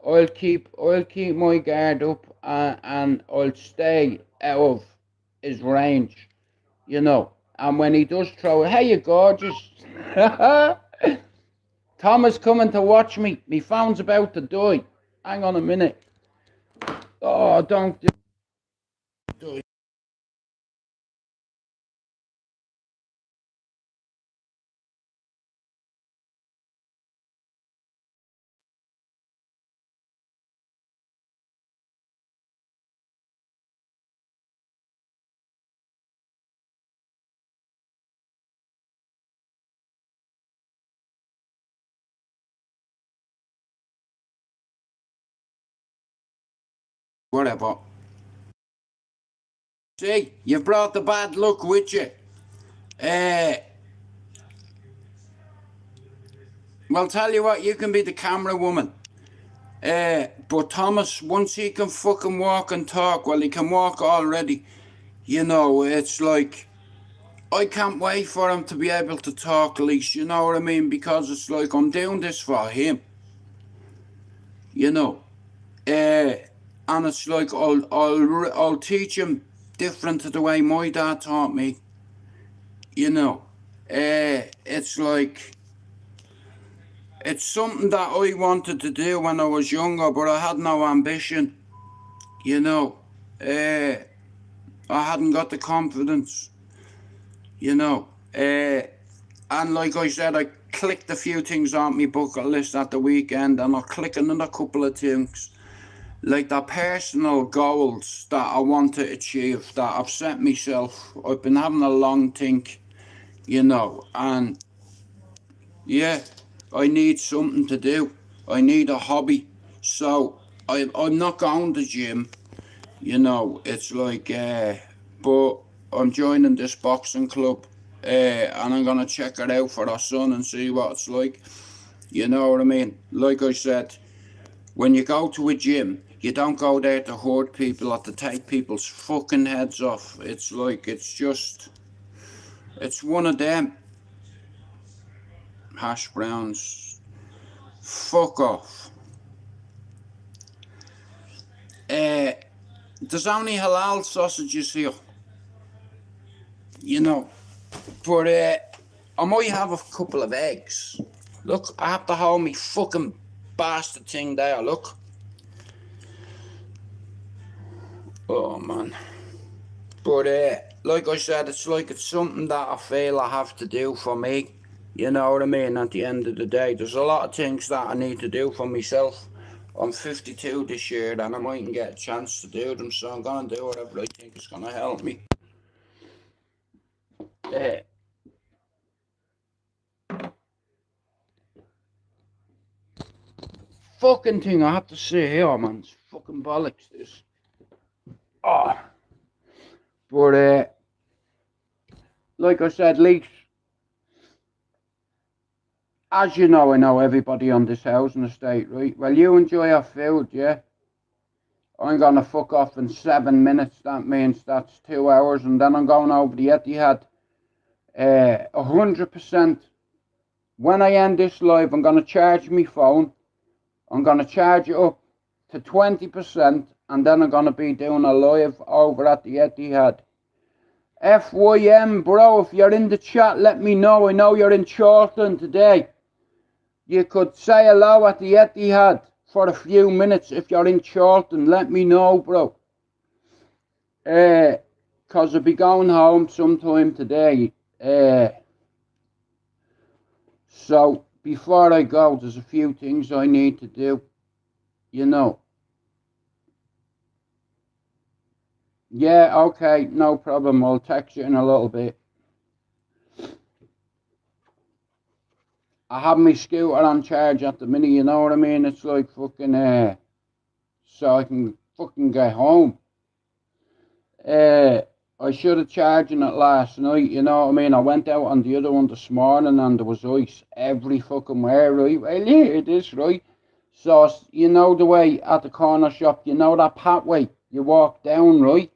[SPEAKER 1] I'll keep my guard up and I'll stay out of his range. You know. And when he does throw it, hey, you gorgeous. Tom is coming to watch me. My phone's about to die. Hang on a minute. Oh, don't do it. Whatever. See, you brought the bad luck with you. Well, tell you what, you can be the camera woman. But Thomas, once he can fucking walk and talk, well, he can walk already. You know, it's like, I can't wait for him to be able to talk, at least, you know what I mean? Because it's like, I'm doing this for him, you know. And it's like, I'll teach him different to the way my dad taught me, you know. It's like, it's something that I wanted to do when I was younger, but I had no ambition, you know. I hadn't got the confidence, you know. And like I said, I clicked a few things on my bucket list at the weekend, and I'll click another couple of things. Like the personal goals that I want to achieve, that I've set myself. I've been having a long think, you know, and yeah, I need something to do. I need a hobby. So I'm not going to the gym, you know. It's like, but I'm joining this boxing club, and I'm gonna check it out for our son and see what it's like. You know what I mean? Like I said, when you go to a gym, you don't go there to hurt people or to take people's fucking heads off. It's like, it's one of them. Hash browns. Fuck off. There's only halal sausages here, you know. But I might have a couple of eggs. Look, I have to hold me fucking bastard thing there, look. Oh, man. But like I said, it's like, it's something that I feel I have to do for me. You know what I mean? At the end of the day, there's a lot of things that I need to do for myself. I'm 52 this year, and I mightn't get a chance to do them, so I'm gonna do whatever I think is gonna help me. Fucking thing I have to say here, man. It's fucking bollocks, this. Oh. But like I said, Leaks, as you know, I know everybody on this housing estate, right? Well, you enjoy our food, yeah? I'm gonna fuck off in 7 minutes. That means that's 2 hours, and then I'm going over the Etihad. 100%. When I end this live, I'm gonna charge my phone. I'm gonna charge it up to 20%, and then I'm gonna be doing a live over at the Etihad. FYM, bro, if you're in the chat, let me know. I know you're in Charlton today. You could say hello at the Etihad for a few minutes if you're in Charlton. Let me know, bro. Because I'll be going home sometime today. So, before I go, there's a few things I need to do. You know. Yeah, okay, no problem. I'll text you in a little bit. I have my scooter on charge at the minute, you know what I mean? It's like fucking, so I can fucking get home. I should have charged it last night, you know what I mean? I went out on the other one this morning and there was ice every fucking where, right? Well, yeah, it is, right? So, you know the way at the corner shop, you know that pathway you walk down, right?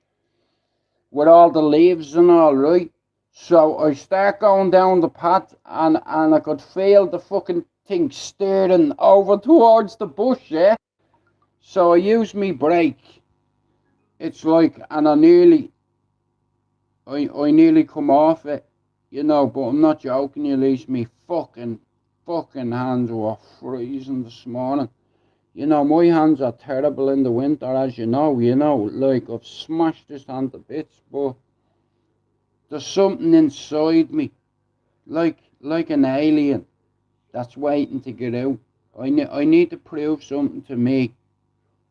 [SPEAKER 1] With all the leaves and all, right? So I start going down the path and I could feel the fucking thing steering over towards the bush, yeah? So I used my brake. It's like, and I nearly come off it, you know, but I'm not joking, you least me fucking hands were freezing this morning. You know, my hands are terrible in the winter, as you know, like I've smashed this hand to bits, but there's something inside me, like an alien, that's waiting to get out. I need to prove something to me,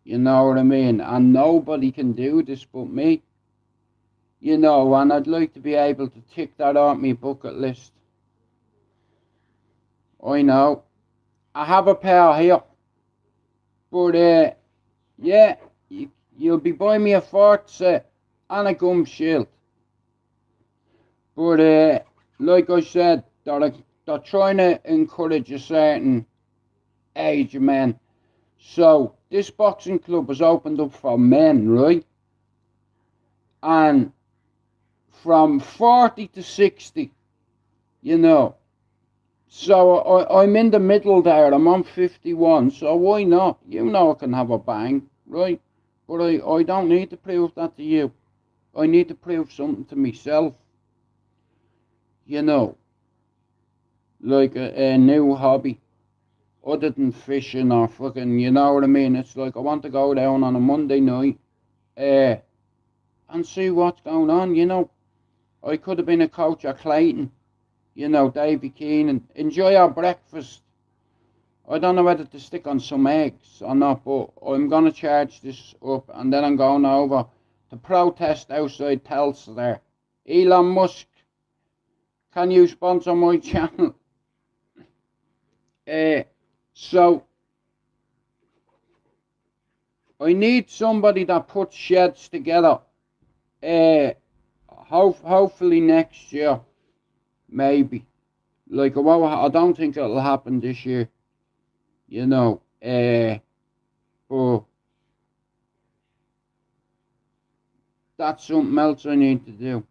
[SPEAKER 1] you know what I mean? And nobody can do this but me, you know, and I'd like to be able to tick that off my bucket list. I know. I have a pair here, but yeah, you'll be buying me a fort set and a gum shield. But like I said, they're trying to encourage a certain age of men. So this boxing club was opened up for men, right? And from 40 to 60, you know. So I'm in the middle there. I'm on 51. So why not? You know I can have a bang, right? But I don't need to prove that to you. I need to prove something to myself, you know, like a new hobby other than fishing or fucking, you know what I mean? It's like I want to go down on a Monday night uh, and see what's going on, you know. I could have been a coach at Clayton, you know, Davy Keenan. Enjoy our breakfast. I don't know whether to stick on some eggs or not, but I'm going to charge this up and then I'm going over to protest outside Telsa there. Elon Musk, can you sponsor my channel? So I need somebody that puts sheds together. Hopefully next year, maybe. Like, well, I don't think it'll happen this year, you know. But that's something else I need to do.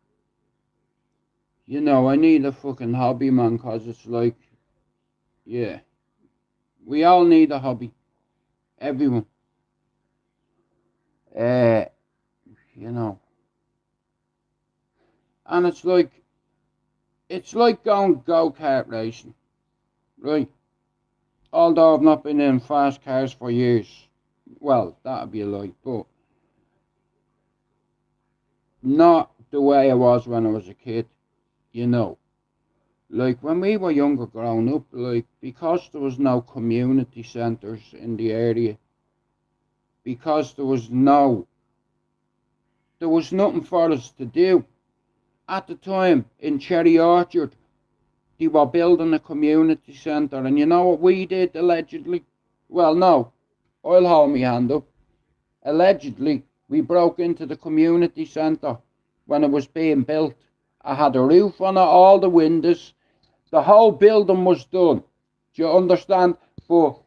[SPEAKER 1] You know, I need a fucking hobby, man, cause it's like, yeah, we all need a hobby, everyone. Uh, you know, and it's like going go-kart racing, right? Although I've not been in fast cars for years. Well, that'd be a lie, but not the way I was when I was a kid, you know. Like when we were younger growing up, like because there was no community centres in the area, because there was nothing for us to do. At the time in Cherry Orchard, they were building a community centre, and you know what we did allegedly? Well, no, I'll hold my hand up. Allegedly, we broke into the community centre when it was being built. I had a roof on it, all the windows. The whole building was done. Do you understand? But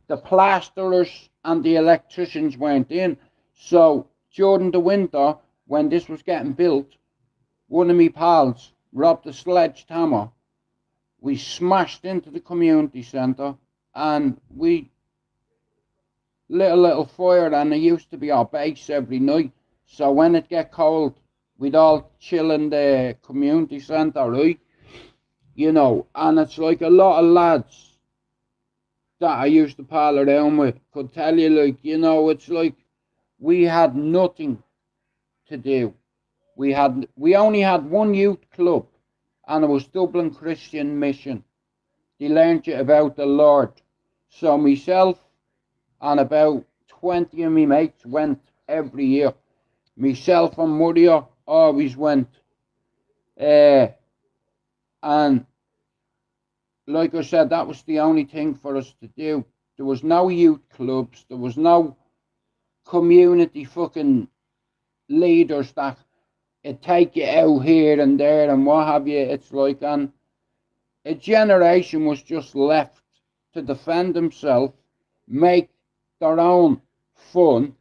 [SPEAKER 1] the plasterers and the electricians weren't in. So during the winter, when this was getting built, one of my pals robbed a sledgehammer. We smashed into the community centre and we lit a little fire, and it used to be our base every night. So when it get cold, we'd all chill in the community centre, right? You know, and it's like a lot of lads that I used to pal around with could tell you, like, you know, it's like we had nothing to do. We only had one youth club, and it was Dublin Christian Mission. They learned you about the Lord. So myself and about 20 of my mates went every year. Myself and Murray always went. And like I said, that was the only thing for us to do. There was no youth clubs. There was no community fucking leaders that it take you out here and there and what have you. It's like a generation was just left to defend themselves, make their own fun.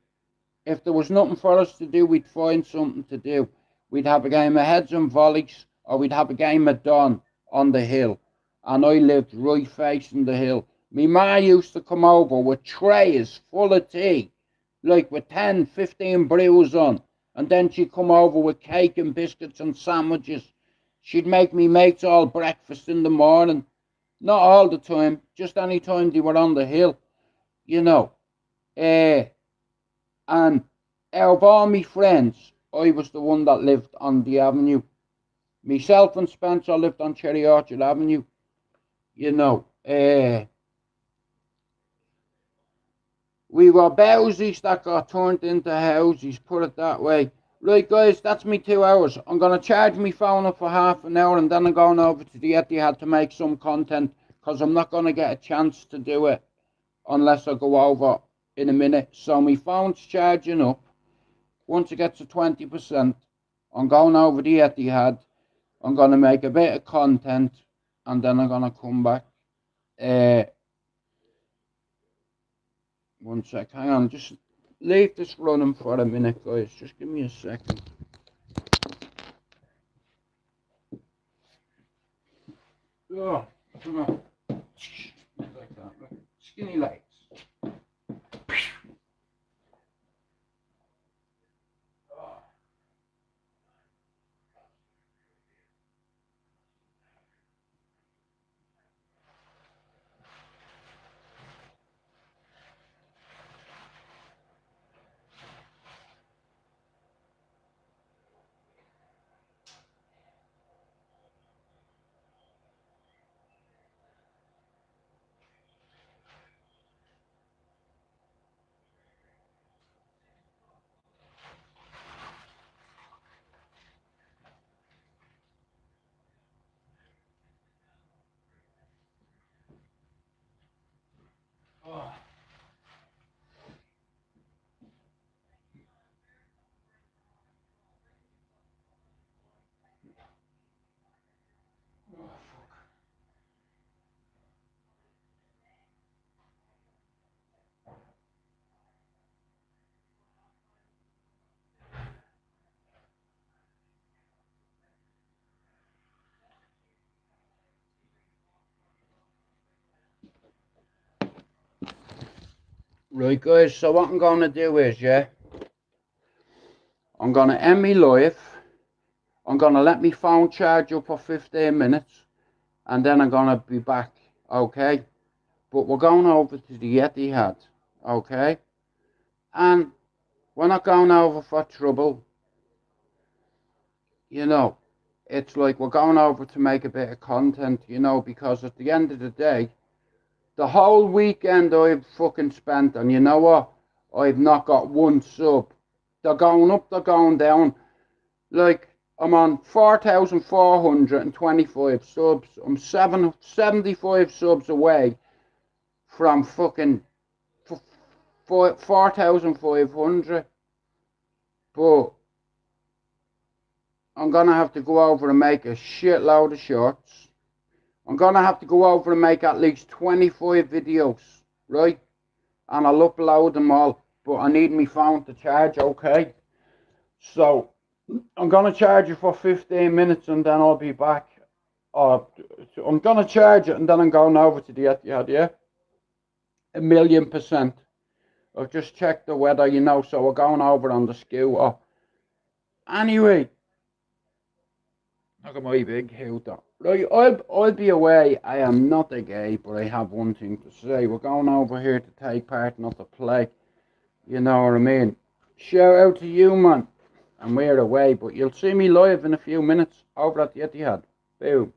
[SPEAKER 1] If there was nothing for us to do, we'd find something to do. We'd have a game of heads and volleys, or we'd have a game of Don on the hill. And I lived right facing the hill. Me ma used to come over with trays full of tea, like with 10, 15 brews on. And then she'd come over with cake and biscuits and sandwiches. She'd make me mates all breakfast in the morning. Not all the time, just any time they were on the hill, you know. And out of all my friends, I was the one that lived on the avenue. Myself and Spencer lived on Cherry Orchard Avenue, you know. We were bousies that got turned into houses, put it that way. Right, guys, that's me 2 hours. I'm going to charge my phone up for half an hour and then I'm going over to the Etihad to make some content because I'm not going to get a chance to do it unless I go over in a minute. So my phone's charging up. Once it gets to 20%, I'm going over the Etihad. I'm going to make a bit of content and then I'm going to come back. 1 One sec, hang on, just leave this running for a minute, guys. Just give me a second. Oh, come on. Like that, right? Skinny legs. Oh. Right, guys, so what I'm going to do is, yeah, I'm going to end me live. I'm going to let me phone charge up for 15 minutes. And then I'm going to be back, okay? But we're going over to the Etihad, okay? And we're not going over for trouble. You know, it's like we're going over to make a bit of content, you know, because at the end of the day, the whole weekend I've fucking spent, and you know what? I've not got one sub. They're going up, they're going down. Like, I'm on 4,425 subs. I'm 75 subs away from fucking 4,500. But I'm going to have to go over and make a shitload of shorts. I'm going to have to go over and make at least 25 videos, right? And I'll upload them all. But I need my phone to charge, okay? So, I'm going to charge you for 15 minutes and then I'll be back. I'm going to charge it and then I'm going over to the Etihad, yeah? 1,000,000%. I've just checked the weather, you know, so we're going over on the scooter. Anyway, look at my big hooter. Right, I'll be away. I am not a gay, but I have one thing to say. We're going over here to take part, not to play. You know what I mean? Shout out to you, man. And we're away, but you'll see me live in a few minutes over at the Etihad. Boom.